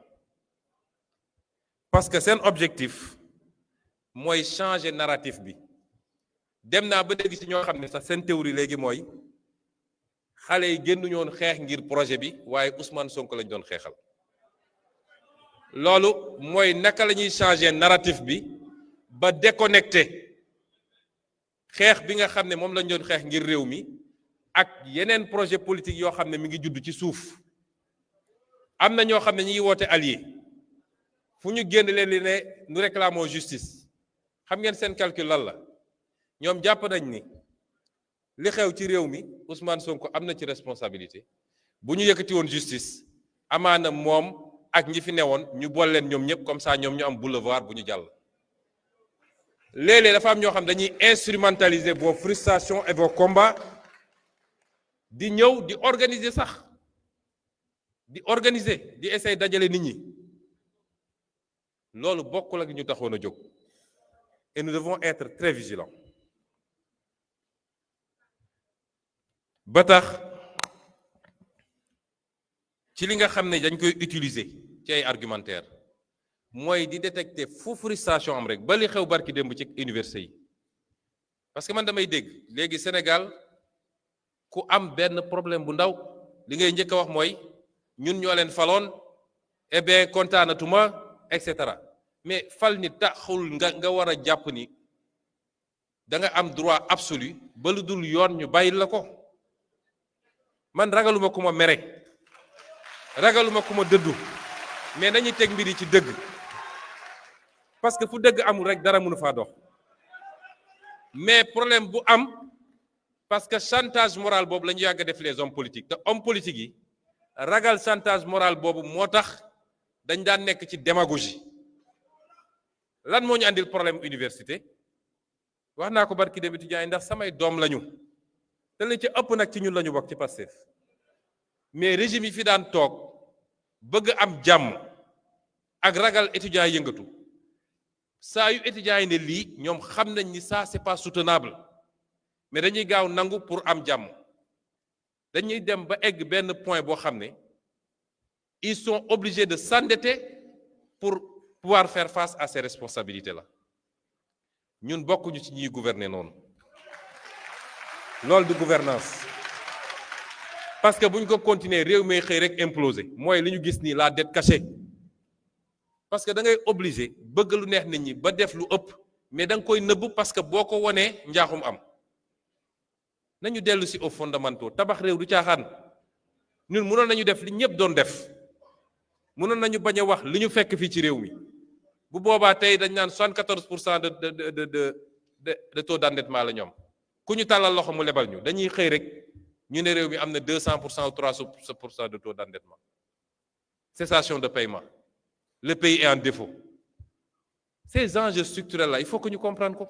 parce que seen objectif mooy changer narratif bi dem naa ba dégg ci ñoo xam ne sax seen théorie léegi mooy xale yi génnuñu woon xeex ngir projet bi waaye Ousmane Sonko lañ doon xeexal loolu mooy naka la ñuy changer narratif bi ba déconnecté xeex bi nga xam ne moom lañ doon xeex ngir réew mi ak yeneen projet politique yoo xam ne mi ngi judd ci suuf am na ñoo xam ne ñi ngi woote allié fu ñu génn leen li ne nous réclamons justice xam ngeen seen calcul lan la ñoom jàpp nañ ni li xew ci réew mi Ousmane Sonko am na ci responsabilité bu ñu yëkkati woon justice amaana moom ak ñi fi newoon ñu bool leen ñoom ñëpp comme ça ñoom ñu am boulevard bu ñu jàll. léeg-léeg dafa am ñoo xam dañuy instrumentaliser vos frustrations et vos combats di ñëw di organiser sax di organiser di essayer dajale nit ñi loolu bokkul ak ñu taxoon a jóg et nous devons être très vigilants. ba tax ci li nga xam ne dañ koy utiliser ci ay argumentaire mooy di détecter fu frustration am rek ba li xew barki démb ci université yi parce que man damay dégg léegi Sénégal ku am benn problème bu ndaw li ngay njëkk a wax mooy ñun ñoo leen faloon eh bien kontaanatuma et cetera mais fal ni taxul nga war a jàpp ni da nga am droit absolu ba lu dul yoon ñu bàyyil la ko. man ragaluma ku ma mere ragaluma ku ma dëddu mais nañuy teg mbir yi ci dëgg parce que fu dëgg amul rek dara mënu faa dox mais problème bu am parce que chantage moral boobu la ñu yàgg a def les hommes politiques te hommes politiques yi ragal chantage moral boobu moo tax dañ daan nekk ci démagogie lan moo ñu andil problème université wax naa ko barki dem étudiants yi ndax samay doom lañu te li ci ëpp nag ci ñun la ñu bokk ci Pastef mais régime yi fi daan toog bëgg am jàmm ak ragal étudiants yi yëngatu saa yu étudiants yi ne lii ñoom xam nañ ni ça c'est pas soutenable mais dañuy gaaw nangu pour am jàmm dañuy dem ba egg benn point boo xam ne ils sont obligés de s'endetter pour pouvoir faire face à ces responsabilités là ñun bokkuñu ci ñiy gouverner noonu. loolu du gouvernance parce que bu ñu ko continuer réew mi xëy rek imploser mooy li ñu gis nii la dette cachée parce que da ngay obligé bëgg lu neex nit ñi ba def lu ëpp mais da nga koy nëbb parce que boo ko wonee njaaxum am nañu dellu si aux fondamentaux tabax réew du caaxaan ñun mënoon nañu def li ñëpp doon def mënoon nañu bañ a wax li ñu fekk fii ci réew mi bu boobaa tey dañ naan 74% de taux d'endettement la ñoom. ku ñu tàllal loxo mu lebal ñu dañuy xëy rek ñu ne réew mi am na 200% ou 300% de taux d'endettement cessation de paiement. Le pays est en défaut. Ces enjeux structurels-là, il faut que nous comprenions ko.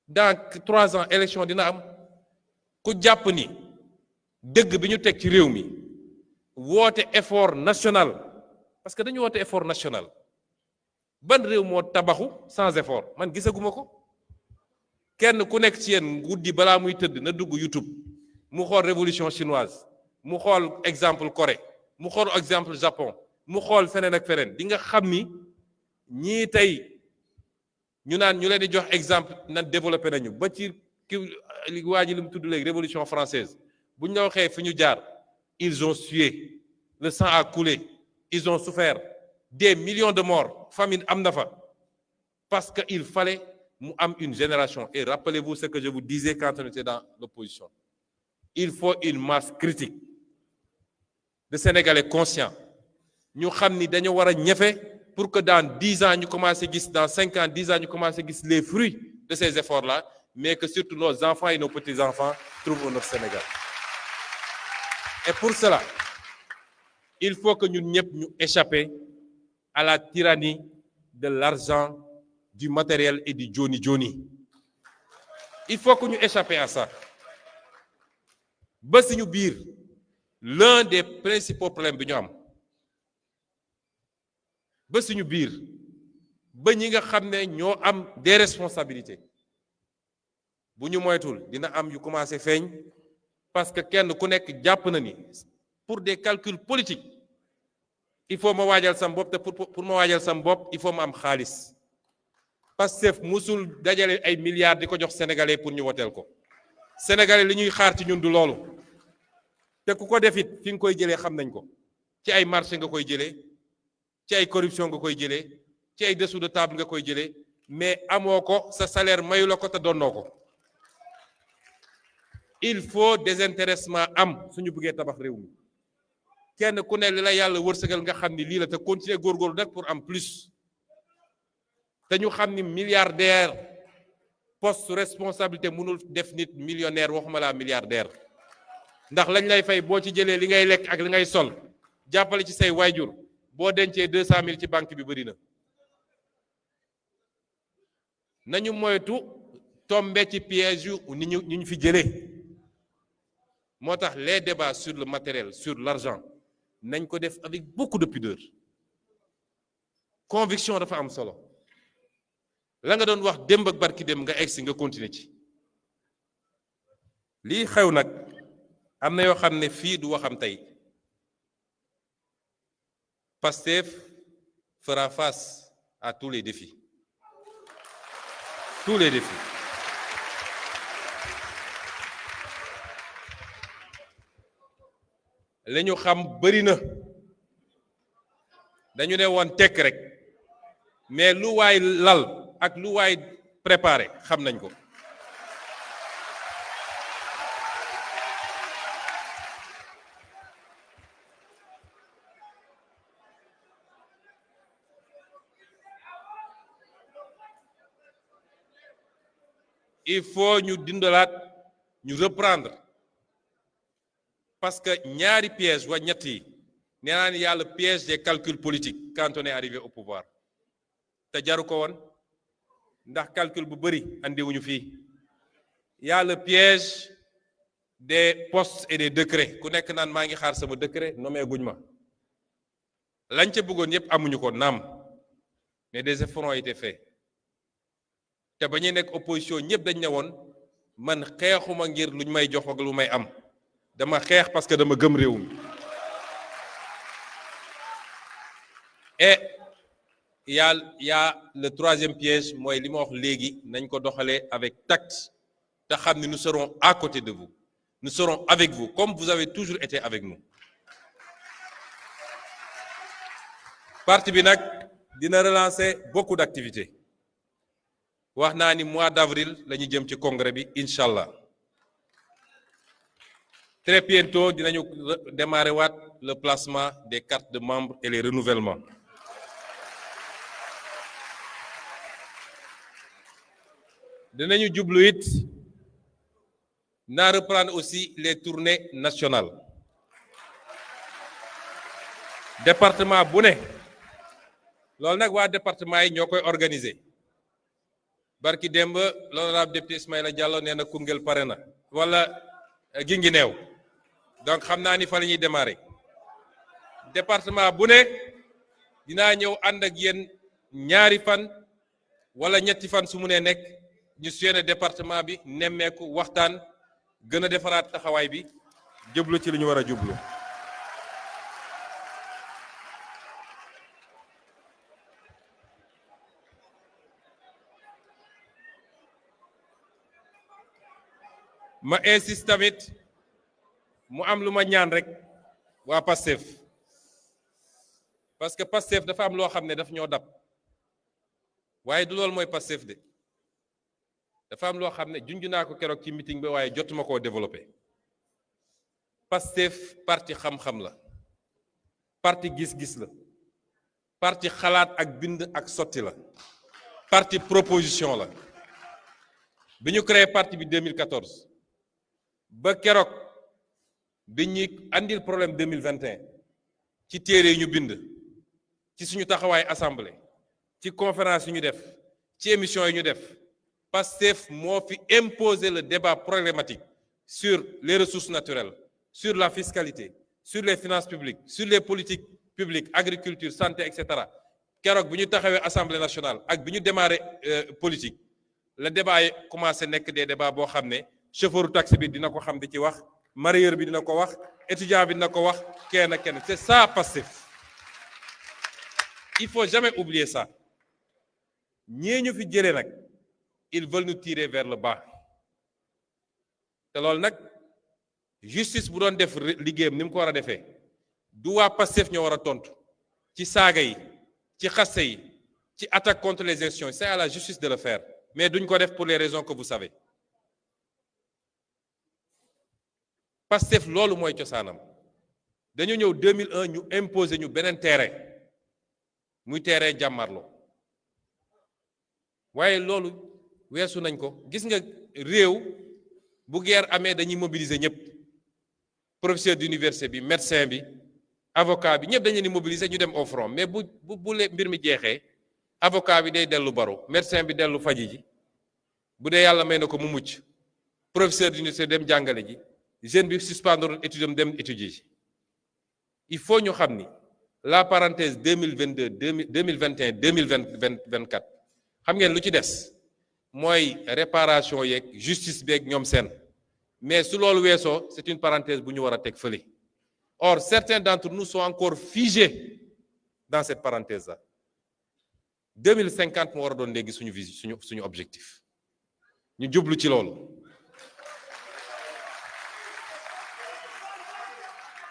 Dans 3 ans, élection dina am ku jàpp ni dëgg bi ñu teg ci réew mi woote effort national parce que dañu woote effort national ban réew moo tabaxu sans effort man gisaguma ko kenn ku nekk ci yéen guddi balaa muy tëdd na dugg YouTube mu xool révolution chinoise mu xool exemple Corée mu xool exemple Japon mu xool feneen ak feneen di nga xam ni ñii tey ñu naan ñu leen di jox exemple nan développé nañu ba ci ki waa ji li mu tudd léegi révolution française bu ñu la waxee fi ñu jaar ils ont sué le sang a coulé ils ont souffert des millions de morts famine am na fa parce que il fallait mu am une génération et rappelez-vous ce que je vous disais quand on était dans l'opposition il faut une masse critique de Sénégalais conscients ñu xam ni dañu war a ñefe pour que dans 10 ans ñu commencer gis dans 5 ans 10 ans ñu commencer gis les fruits de ces efforts-là mais que surtout nos enfants et nos petits-enfants trouvent notre Sénégal. Et pour cela, il faut que nous échappions à la tyrannie de l'argent, du matériel et du Johnny. Il faut que nous échappions à ça. L'un des principaux problèmes que nous avons, c'est que nous avons des responsabilités. Bu ñu moytul dina am yu commencé feeñ parce que kenn ku nekk jàpp na ni pour des calculs politiques il faut ma waajal sam bopp te pour ma waajal sam bopp il faut ma am xaalis Pastef musul dajale ay milliards di ko jox sénégalais pour ñu woteel ko sénégalais li ñuy xaar ci ñun du loolu te ku ko def it fi nga koy jëlee xam nañ ko ci ay marché nga koy jëlee ci ay corruption nga koy jëlee ci ay dessous de table nga koy jëlee mais amoo ko sa salaire mayu la ko te donnoo ko. Il faut désintéressement am suñu bëggee tabax réew mi kenn ku ne li la yàlla wërsëgal nga xam ni lii la te continuer góorgóorlu nag pour am plus te ñu xam ni milliardaire poste responsabilité mënul def nit millionnaire waxuma laa milliardaire ndax lañ lay fay boo ci jëlee li ngay lekk ak li ngay sol jàppale ci say waajur boo dencee 200 000 ci banque bi bëri na nañu moytu tombe ci piège yu ni ñu fi jëlee. Moo tax les débats sur le matériel sur l'argent nañ ko def avec beaucoup de pudeur conviction dafa am solo la nga doon wax démb ak barki démb nga egsi nga continuer ci lii xew nag am na yoo xam ne fii du waxam tey Pastef fera face à tous les défis li ñu xam bëri na dañu ne woon tekk rek mais lu waay lal ak lu waay préparé xam nañ ko il faut ñu dindalaat ñu reprendre parce que ñaari piège wa ñett yi nee naa ni y a le piège des calculs politiques quand on est arrivé au pouvoir te jaru ko woon ndax calcul bu bëri andiwuñu fii y a le piège des postes et des décrets ku nekk naan maa ngi xaar sama décret nommé guñ ma lañ ca bëggoon yépp amuñu ko naam mais des efforts ont été faits te ba ñuy nekk opposition ñëpp dañ ne woon man xeexuma ngir luñ may jox ak lu may am dama xeex parce que dama gëm réew mi et y a le troisième piège mooy li ma wax léegi nañ ko doxalee avec tact te xam ne nous serons à côté de vous nous serons avec vous comme vous avez toujours été avec nous parti bi nag dina relancer beaucoup d'activités wax naa ni mois d'avril la ñu jëm ci congrès bi incha allah très bientôt dinañu démarrer waat le placement des cartes de membres et les renouvellements dinañu jublu it naa reprendre aussi les tournées nationales département bu ne loolu nag waa département yi ñoo koy organiser barki démb l'honorable député Ismaïla Diallo nee na Koungheul pare na wala Guinguinéo donc xam naa ni fa la ñuy démarrer département bu ne dinaa ñëw ànd ak yéen ñaari fan wala ñetti fan su mu nee nekk ñu suyene département bi nemmeeku waxtaan gën a defaraat taxawaay bi jublu ci li ñu war a jublu. ma insiste tamit mu am lu ma ñaan rek waa Pastef parce que Pastef dafa am loo xam ne daf ñoo dab waaye du loolu mooy Pastef de dafa am loo xam ne junj naa ko keroog ci meeting bi waaye jotuma koo développé Pastef parti xam-xam la parti gis-gis la parti xalaat ak bind ak sotti la parti proposition la bi ñu créé parti bi 2014 ba keroog bi ñuy andil problème 2021 ci téere yi ñu bind ci suñu taxawaay assemblée ci conférence yi ñu def ci émission yi ñu def Pastef moo fi imposer le débat problématique sur les ressources naturelles sur la fiscalité sur les finances publiques sur les politiques publiques agriculture santé etc. keroog bi ñu taxawee assemblée nationale ak bi ñu démarré politique le débat yi commencé nekk des débats boo xam ne chauffeur taxi bi dina ko xam di ci wax mareyeur bi dina ko wax étudiant bi dina ko wax kenn ak kenn c'est ça Pastef il faut jamais oublier ça ñii ñu fi jëlee nag ils veulent nous tirer vers le bas te loolu nag justice bu doon def liggéeyam ni mu ko war a defee du waa Pastef ñoo war a tontu ci saaga yi ci xaste yi ci attaque contre les institutions c'est à la justice de le faire mais duñ ko def pour les raisons que vous savez Pastef loolu mooy cosaanam dañu ñëw 2001 ñu imposer ñu beneen terrain muy terrain jàmmarloo waaye loolu weesu nañ ko gis nga réew bu guerre amee dañuy mobiliser ñëpp professeur d'université bi médecin bi avocat bi ñëpp dañu leen di mobiliser ñu dem au front mais bu mbir mi jeexee avocat bi day dellu baro médecin bi dellu faji ji bu dee yàlla may na ko mu mucc professeur d'université dem jàngale ji jeune bi suspendre étudiant dem étudier ji il faut ñu xam ni la parenthèse 2022 2021 2024 xam ngeen lu ci des mooy réparation yeeg justice beeg ñoom seen mais su loolu weesoo c'est une parenthèse bu ñu war a teg fële or certains d'entre nous sont encore figés dans cette parenthèse là 2050 moo war a doon léegi suñu vision suñu objectif ñu jublu ci loolu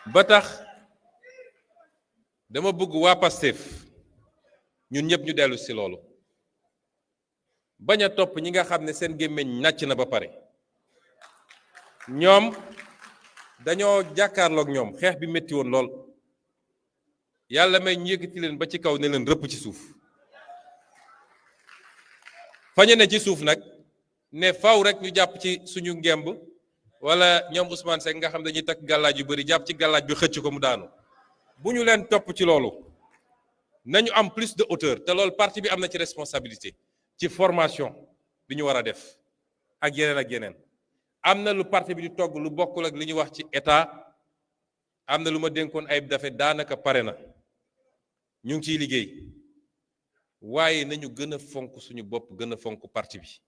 ba tax dama bëgg waa Pastef ñun ñëpp ñu dellu ci loolu bañ a topp ñi nga xam ne seen gémmiñ nàcc na ba pare ñoom dañoo jàkkaarloog ñoom xeex bi métti woon lool yàlla may ñu yëkkati leen ba ci kaw ne leen rëpp ci suuf fañe ne ci suuf nag ne faw rek ñu jàpp ci suñu ngemb wala ñoom Ousmane Seck nga xam dañuy takk gàllaaj yu bari jàpp ci gàllaaj bi xëcc ko mu daanu bu ñu leen topp ci loolu nañu am plus de hauteur te loolu parti bi am na ci responsabilité ci formation bi ñu war a def ak yeneen am na lu parti bi di togg lu bokkul ak li ñuy wax ci état am na lu ma dénkoon ay dafe daanaka pare na ñu ngi ciy liggéey waaye nañu gën a fonk suñu bopp gën a fonk parti bi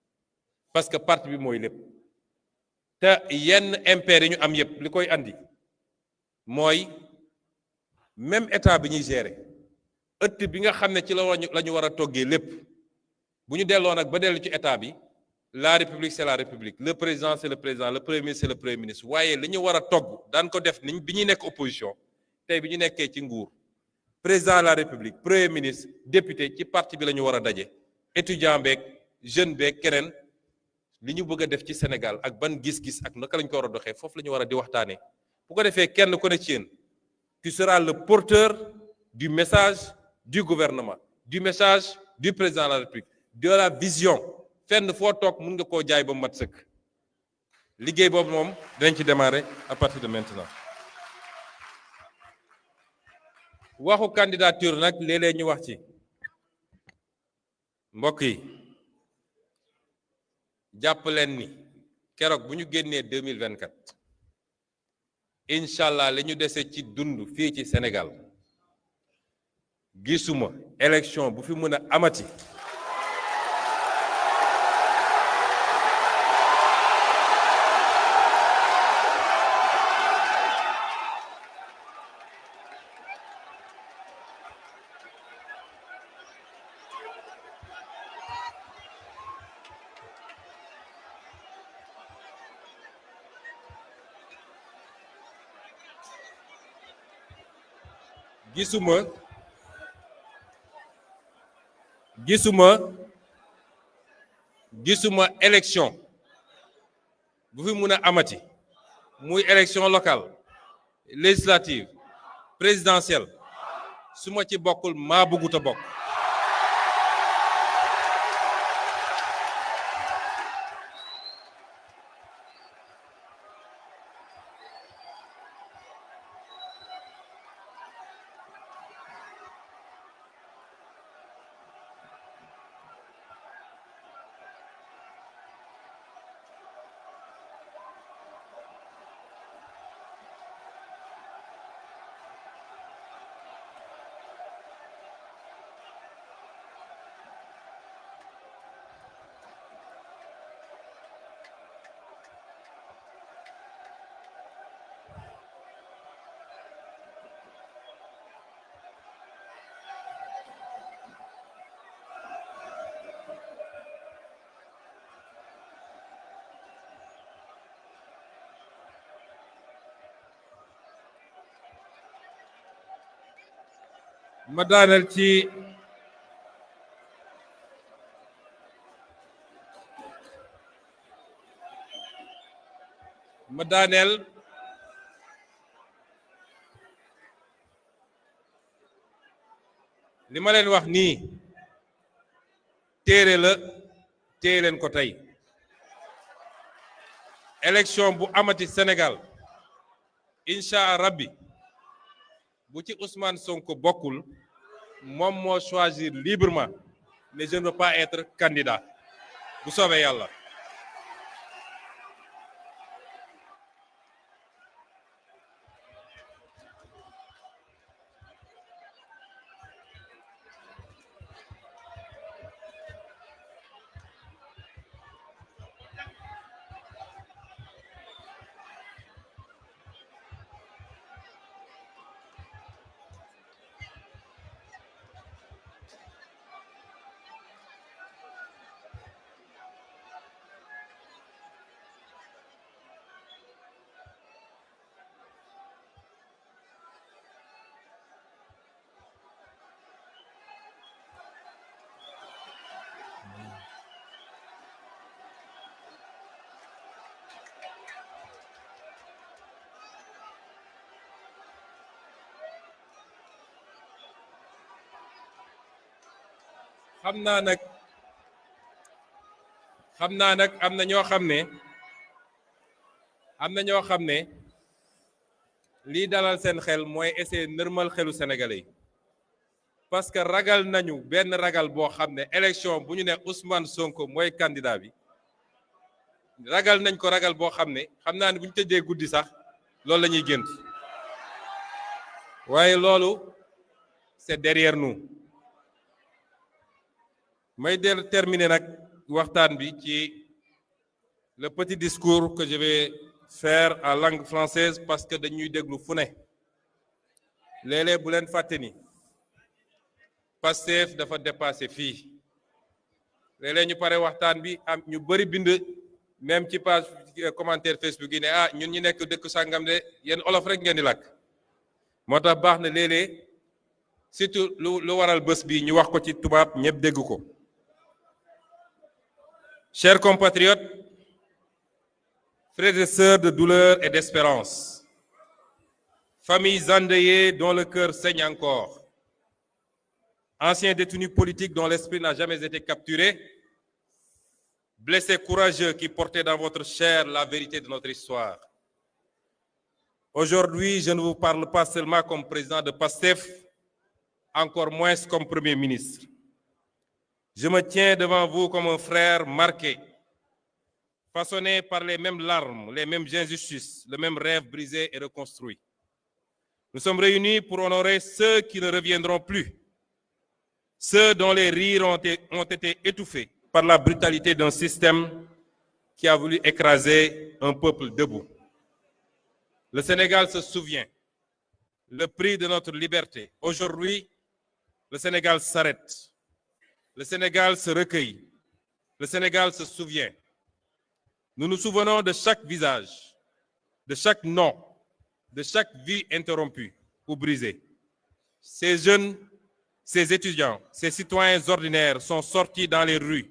parce que parti bi mooy lépp te yenn impair yi ñu am yépp li koy andi mooy même état bi ñuy gérer ëtt bi nga xam ne ci la ñu war a toggee lépp bu ñu delloo nag ba dellu ci état bi la république c'est la république le président c'est le président le premier ministre c'est le premier ministre waaye li ñu war a togg daan ko def ni bi ñuy nekk opposition tey bi ñu nekkee ci nguur président de la république premier ministre député ci parti bi la ñu war a daje étudiant beeg jeune beeg keneen li ñu bëgg a def ci Sénégal ak ban gis-gis ak naka lañ ko war a doxee foofu la ñu war a di waxtaanee bu ko defee kenn ku ne ci yéen tu seras le porteur du message du gouvernement du message du président de la république de la vision fenn foo toog mun nga koo jaay ba mu mat sëkk liggéey boobu moom dinañ ci démarrer à partir de maintenant waxu candidature nag léeg-léeg ñu wax ci mbokk yi jàpp leen ni keroog bu ñu génnee 2024 incha allah li ñu dese ci dund fii ci Sénégal gisuma élection bu fi mën a amati gisuma élection bu fi mën a amati muy élection locale législative présidentielle su ma ci bokkul maa bëggut a bokk. ma daaneel ci li ma leen wax nii téere la téye leen ko tey élection bu amati Sénégal incha rabbi bu ci Ousmane Sonko bokkul moom moo choisir librement mais je ne veux pas être candidat bu soobee yàlla. xam naa nag am na ñoo xam ne lii dalal seen xel mooy essayer nërmal xelu sénégalais yi parce que ragal nañu benn ragal boo xam ne élection bu ñu ne Ousmane Sonko mooy candidat bi ragal nañ ko ragal boo xam ne xam naa ne bu ñu tëddee guddi sax loolu la ñuy gént waaye loolu c'est derrière nous. may terminer nag waxtaan bi ci le petit discours que je vais faire en langue française parce que dañuy déglu fu ne léeg-léeg bu leen fàtte ni Pastef dafa dépassé fii léeg-léeg ñu pare waxtaan bi am ñu bari bind même ci page commentaire Facebook yi ne ah ñun ñu nekk dëkk sàngam de yéen olof rek ngeen di làkk moo tax baax na léeg-léeg surtout lu waral bés bi ñu wax ko ci tubaab ñëpp dégg ko. Chers compatriotes, frères et sœurs de douleur et d'espérance, familles endeuillées dont le cœur saigne encore, anciens détenus politiques dont l'esprit n'a jamais été capturé, blessés courageux qui portaient dans votre chair la vérité de notre histoire. Aujourd'hui, je ne vous parle pas seulement comme président de PASTEF, encore moins comme Premier ministre. Je me tiens devant vous comme un frère marqué, façonné par les mêmes larmes, les mêmes injustices, le même rêve brisé et reconstruit. Nous sommes réunis pour honorer ceux qui ne reviendront plus, ceux dont les rires ont été étouffés par la brutalité d'un système qui a voulu écraser un peuple debout. Le Sénégal se souvient, le prix de notre liberté. Aujourd'hui, le Sénégal s'arrête. Le Sénégal se recueille. Le Sénégal se souvient. Nous nous souvenons de chaque visage, de chaque nom, de chaque vie interrompue ou brisée. Ces jeunes, ces étudiants, ces citoyens ordinaires sont sortis dans les rues,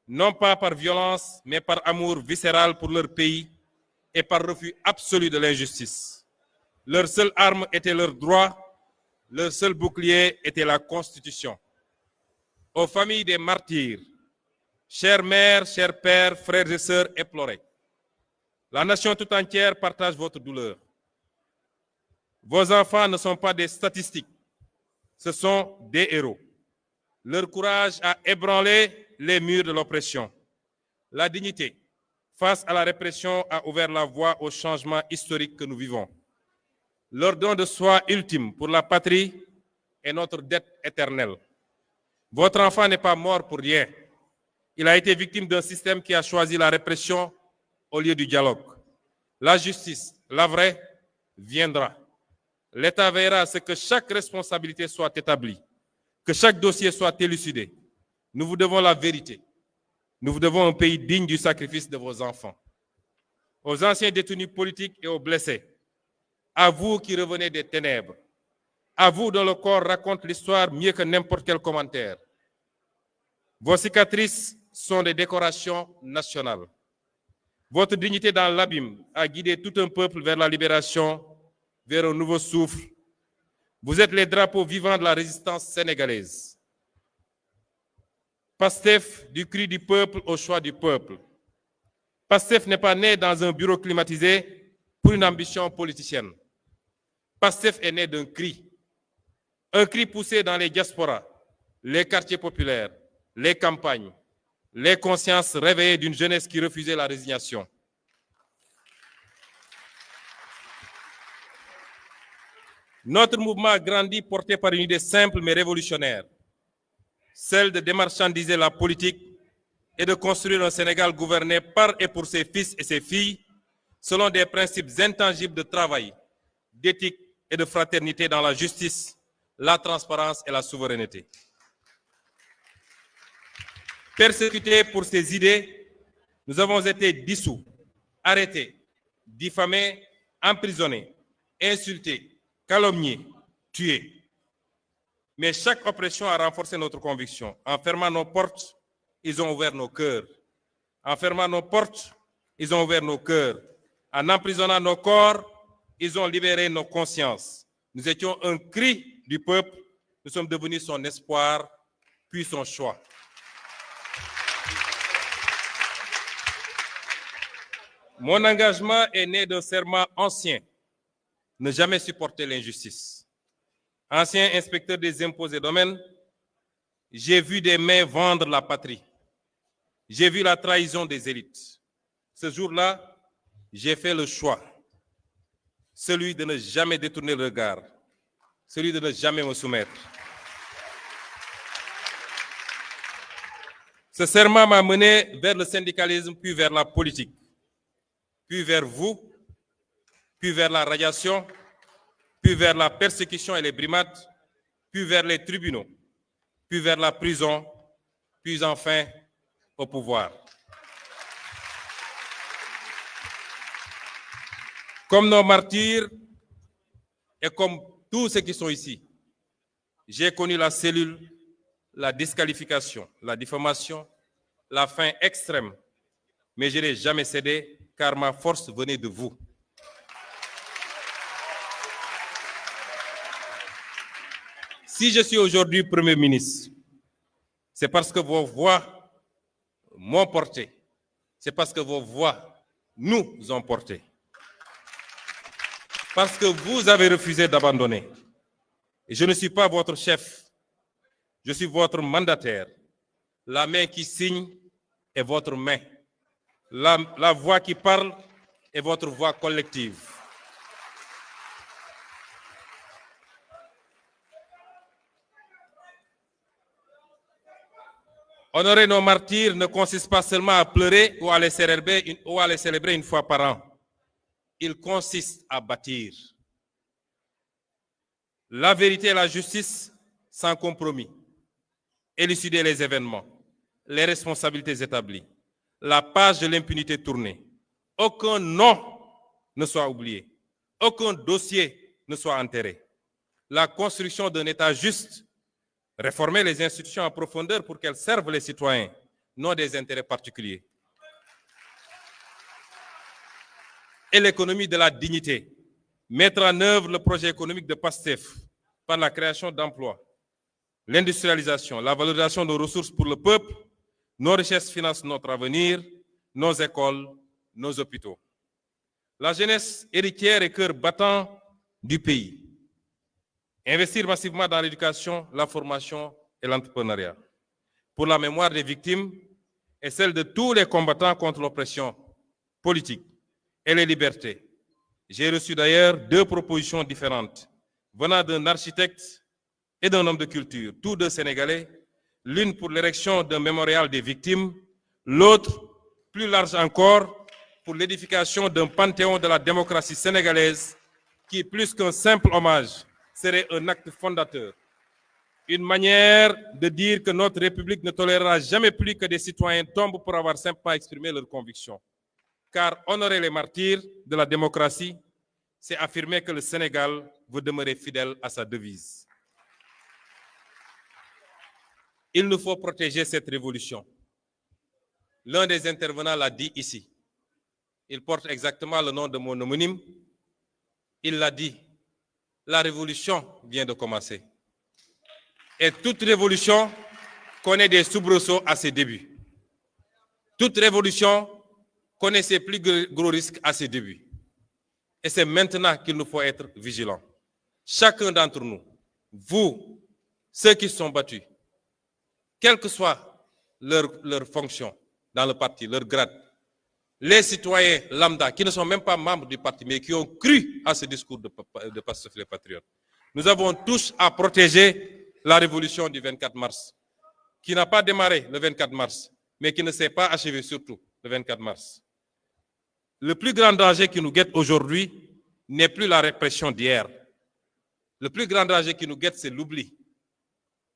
non pas par violence, mais par amour viscéral pour leur pays et par refus absolu de l'injustice. Leur seule arme était leur droit, leur seul bouclier était la Constitution. Aux familles des martyrs, chères mères, chers pères, frères et sœurs éplorés, la nation tout entière partage votre douleur. Vos enfants ne sont pas des statistiques, ce sont des héros. Leur courage a ébranlé les murs de l'oppression. La dignité, face à la répression, a ouvert la voie au changement historique que nous vivons. Leur don de soi ultime pour la patrie est notre dette éternelle. Votre enfant n'est pas mort pour rien. Il a été victime d'un système qui a choisi la répression au lieu du dialogue. La justice, la vraie, viendra. L'État veillera à ce que chaque responsabilité soit établie, que chaque dossier soit élucidé. Nous vous devons la vérité. Nous vous devons un pays digne du sacrifice de vos enfants. Aux anciens détenus politiques et aux blessés, à vous qui revenez des ténèbres, à vous dont le corps raconte l'histoire mieux que n'importe quel commentaire. Vos cicatrices sont des décorations nationales. Votre dignité dans l'abîme a guidé tout un peuple vers la libération, vers un nouveau souffle. Vous êtes les drapeaux vivants de la résistance sénégalaise. PASTEF, du cri du peuple au choix du peuple. PASTEF n'est pas né dans un bureau climatisé pour une ambition politicienne. PASTEF est né d'un cri. Un cri poussé dans les diasporas, les quartiers populaires, les campagnes, les consciences réveillées d'une jeunesse qui refusait la résignation. Notre mouvement a grandi porté par une idée simple mais révolutionnaire, celle de démarchandiser la politique et de construire un Sénégal gouverné par et pour ses fils et ses filles selon des principes intangibles de travail, d'éthique et de fraternité dans la justice, la transparence et la souveraineté. Persécutés pour ces idées, nous avons été dissous, arrêtés, diffamés, emprisonnés, insultés, calomniés, tués. Mais chaque oppression a renforcé notre conviction. En fermant nos portes, ils ont ouvert nos cœurs. En fermant nos portes, ils ont ouvert nos cœurs. En emprisonnant nos corps, ils ont libéré nos consciences. Nous étions un cri du peuple. Nous sommes devenus son espoir, puis son choix. Mon engagement est né d'un serment ancien. Ne jamais supporter l'injustice. Ancien inspecteur des impôts et domaines, j'ai vu des mains vendre la patrie. J'ai vu la trahison des élites. Ce jour-là, j'ai fait le choix, celui de ne jamais détourner le regard, celui de ne jamais me soumettre. Ce serment m'a mené vers le syndicalisme, puis vers la politique, puis vers vous, puis vers la radiation, puis vers la persécution et les brimades, puis vers les tribunaux, puis vers la prison, puis enfin au pouvoir. Comme nos martyrs et comme tous ceux qui sont ici, j'ai connu la cellule, la disqualification, la diffamation, la faim extrême, mais je n'ai jamais cédé car ma force venait de vous. Si je suis aujourd'hui Premier ministre, c'est parce que vos voix m'ont porté. C'est parce que vos voix nous ont portés. Parce que vous avez refusé d'abandonner. Et je ne suis pas votre chef, je suis votre mandataire. La main qui signe est votre main. La voix qui parle est votre voix collective. Honorer nos martyrs ne consiste pas seulement à pleurer ou à les célébrer une fois par an. Il consiste à bâtir. La vérité et la justice sans compromis. Élucider les événements, les responsabilités établies, la page de l'impunité tournée. Aucun nom ne soit oublié, aucun dossier ne soit enterré. La construction d'un État juste, réformer les institutions en profondeur pour qu'elles servent les citoyens, non des intérêts particuliers. Et l'économie de la dignité, mettre en œuvre le projet économique de PASTEF par la création d'emplois, l'industrialisation, la valorisation de nos ressources pour le peuple, nos richesses financent notre avenir, nos écoles, nos hôpitaux. La jeunesse héritière et cœur battant du pays. Investir massivement dans l'éducation, la formation et l'entrepreneuriat. Pour la mémoire des victimes et celle de tous les combattants contre l'oppression politique et les libertés. J'ai reçu d'ailleurs 2 propositions différentes venant d'un architecte et d'un homme de culture, tous 2 sénégalais, l'une pour l'érection d'un mémorial des victimes, l'autre, plus large encore, pour l'édification d'un panthéon de la démocratie sénégalaise qui, plus qu'un simple hommage, serait un acte fondateur. Une manière de dire que notre République ne tolérera jamais plus que des citoyens tombent pour avoir simplement exprimé leurs convictions. Car honorer les martyrs de la démocratie, c'est affirmer que le Sénégal veut demeurer fidèle à sa devise. Il nous faut protéger cette révolution. L'un des intervenants l'a dit ici. Il porte exactement le nom de mon homonyme. Il l'a dit. La révolution vient de commencer. Et toute révolution connaît des soubresauts à ses débuts. Toute révolution connaît ses plus gros risques à ses débuts. Et c'est maintenant qu'il nous faut être vigilants. Chacun d'entre nous, vous, ceux qui se sont battus, quelle que soit leur fonction dans le parti, leur grade, les citoyens lambda qui ne sont même pas membres du parti, mais qui ont cru à ce discours de Pastef les Patriotes. Nous avons tous à protéger la révolution du 24 mars, qui n'a pas démarré le 24 mars, mais qui ne s'est pas achevée surtout le 24 mars. Le plus grand danger qui nous guette aujourd'hui n'est plus la répression d'hier. Le plus grand danger qui nous guette, c'est l'oubli.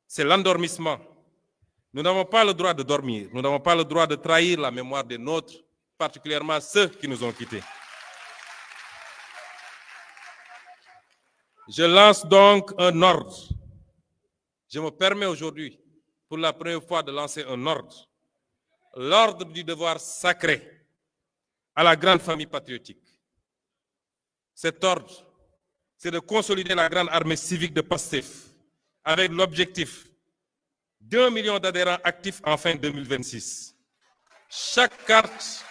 C'est l'endormissement. Nous n'avons pas le droit de dormir. Nous n'avons pas le droit de trahir la mémoire des nôtres, particulièrement ceux qui nous ont quittés. Je lance donc un ordre. Je me permets aujourd'hui, pour la première fois, de lancer un ordre. L'ordre du devoir sacré à la grande famille patriotique. Cet ordre, c'est de consolider la grande armée civique de PASTEF avec l'objectif d'1 million d'adhérents actifs en fin 2026. Chaque carte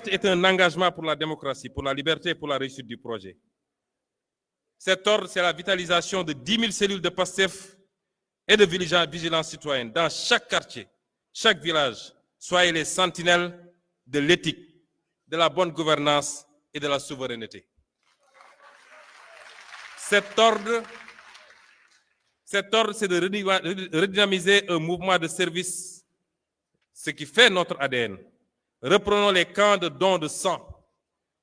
est un engagement pour la démocratie, pour la liberté et pour la réussite du projet. Cet ordre, c'est la vitalisation de 10 000 cellules de PASTEF et de vigilance citoyenne dans chaque quartier, chaque village. Soyez les sentinelles de l'éthique, de la bonne gouvernance et de la souveraineté. Cet ordre, c'est de redynamiser un mouvement de service, ce qui fait notre ADN. Reprenons les camps de dons de sang.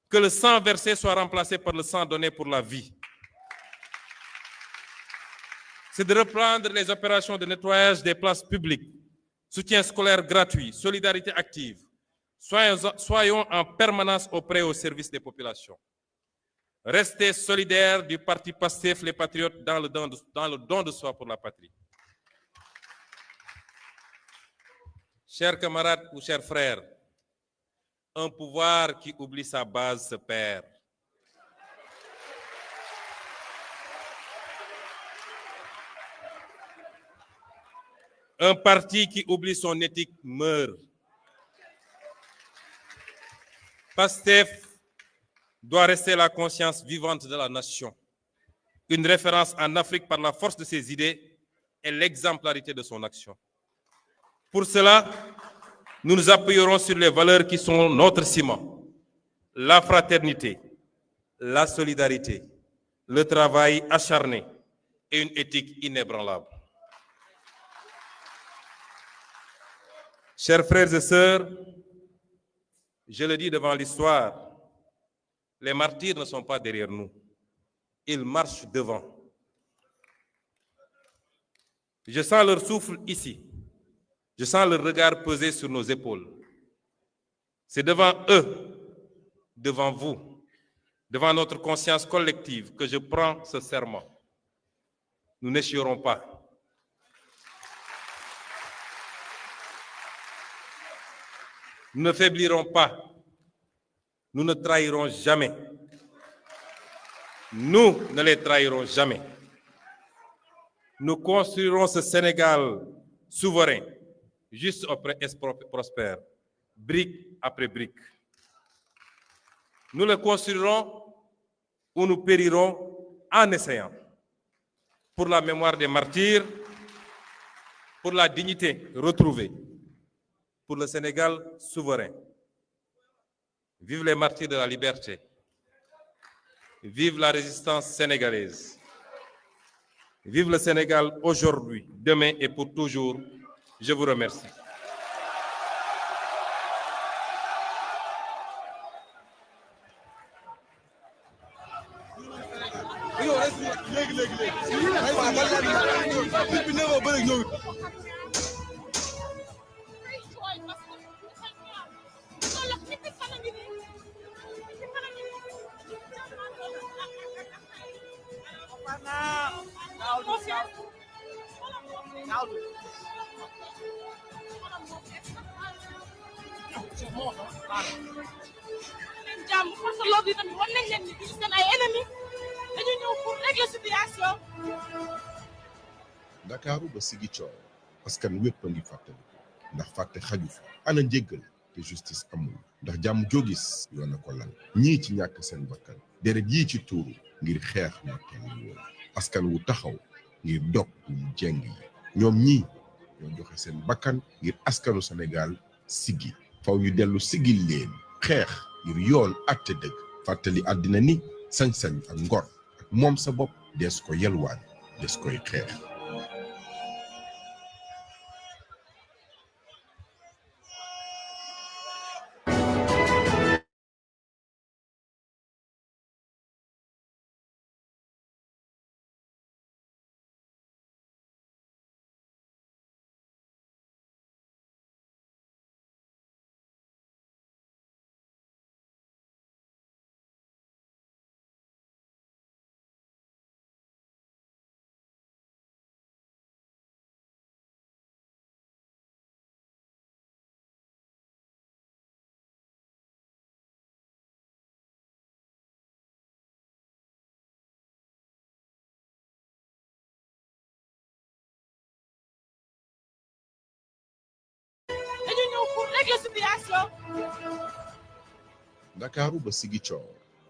Que le sang versé soit remplacé par le sang donné pour la vie. C'est de reprendre les opérations de nettoyage des places publiques, soutien scolaire gratuit, solidarité active. Soyons en permanence auprès au service des populations. Restez solidaires du parti PASTEF, les patriotes, dans le don de soi pour la patrie. Chers camarades ou chers frères, un pouvoir qui oublie sa base se perd. Un parti qui oublie son éthique meurt. PASTEF doit rester la conscience vivante de la nation. une référence en Afrique par la force de ses idées et l'exemplarité de son action. Pour cela, nous nous appuierons sur les valeurs qui sont notre ciment: la fraternité, la solidarité, le travail acharné et une éthique inébranlable. Chers frères et sœurs, je le dis devant l'histoire, les martyrs ne sont pas derrière nous, ils marchent devant. Je sens leur souffle ici, je sens leur regard peser sur nos épaules. C'est devant eux, devant vous, devant notre conscience collective que je prends ce serment. Nous n'échouerons pas. Nous ne faiblirons pas. Nous ne trahirons jamais. Nous ne les trahirons jamais. Nous construirons ce Sénégal souverain, juste et prospère, brique après brique. Nous le construirons ou nous périrons en essayant. Pour la mémoire des martyrs, pour la dignité retrouvée, pour le Sénégal souverain. Vive les martyrs de la liberté. Vive la résistance sénégalaise. Vive le Sénégal aujourd'hui, demain et pour toujours. Je vous remercie. Ndakaaru ba Ziguinchor askan wépp a ngi fàttali ndax fàtte xaju fi ana njéggal te justice amul ndax jàmm joo gis yoon na ko lal ñii ci ñàkk seen bakkan deret yii ci tuuru ngir xeex nooteel woon askan wu taxaw ngir dog ñu jeng yi ñoom ñii ñoo joxe seen bakkan ngir askanu Sénégal siggi faw ñu dellu siggil leen xeex ngir yoon àtte dëgg fàttali àddina ni sañ-sañ ak ngor ak moom sa bopp dees ko yelwaan des koy xeex. Ndakaaru ba Ziguinchor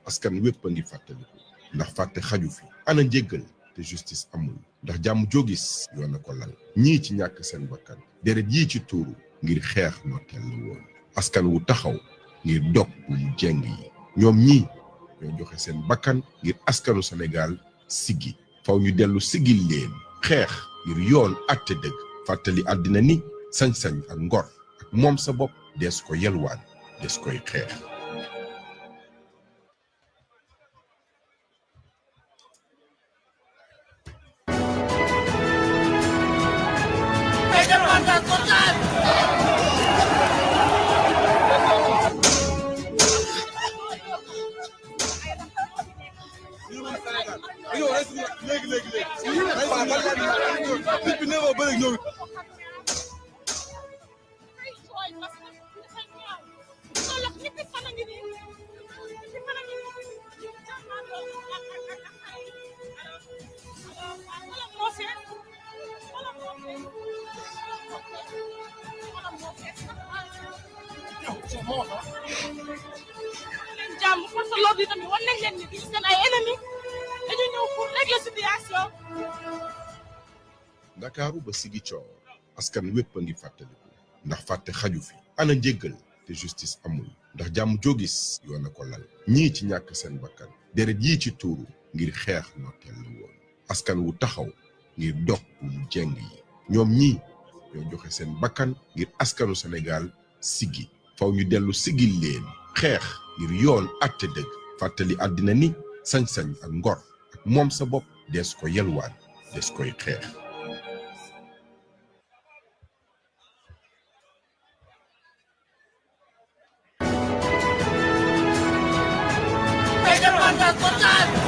askan wépp a ngi fàttaliku ndax fàtte xaju fi ana njéggal te justice amul ndax jàmm joo gis yoon na ko lal ñii ci ñàkk seen bakkan deret yii ci tuuru ngir xeex nooteel woon askan wu taxaw ngir dog ñu jeng yi ñoom ñii ñoo joxe seen bakkan ngir askanu Sénégal siggi faw ñu dellu siggil leen xeex ngir yoon àtte dëgg fàttali àddina ni sañ-sañ ak ngor ak moom sa bopp des ko yelwaan des koy xeex. jàmm parce que loolu tamit war nañ leen ni duñu seen ay ennemis dañu ñëw pour régler nation. Ndakaaru ba Ziguinchor askan wépp a ngi fàttaliku ndax fàtte xaju fi ana njéggal te justice amul ndax jàmm joo gis yoon a ko lal ñii ci ñàkk seen bakkan deret yii ci tuuru ngir xeex nooteel la woon askan wu taxaw ngir dog mu jeng yi ñoom ñii ñoo joxe seen bakkan ngir askanu Sénégal siggi faw ñu dellu siggil leen xeex ngir yoon àtte dëgg fàttali àddina ni sañ-sañ ak ngor ak moom sa bopp des ko yelwaan des koy xeex. Peter Van der Kotan!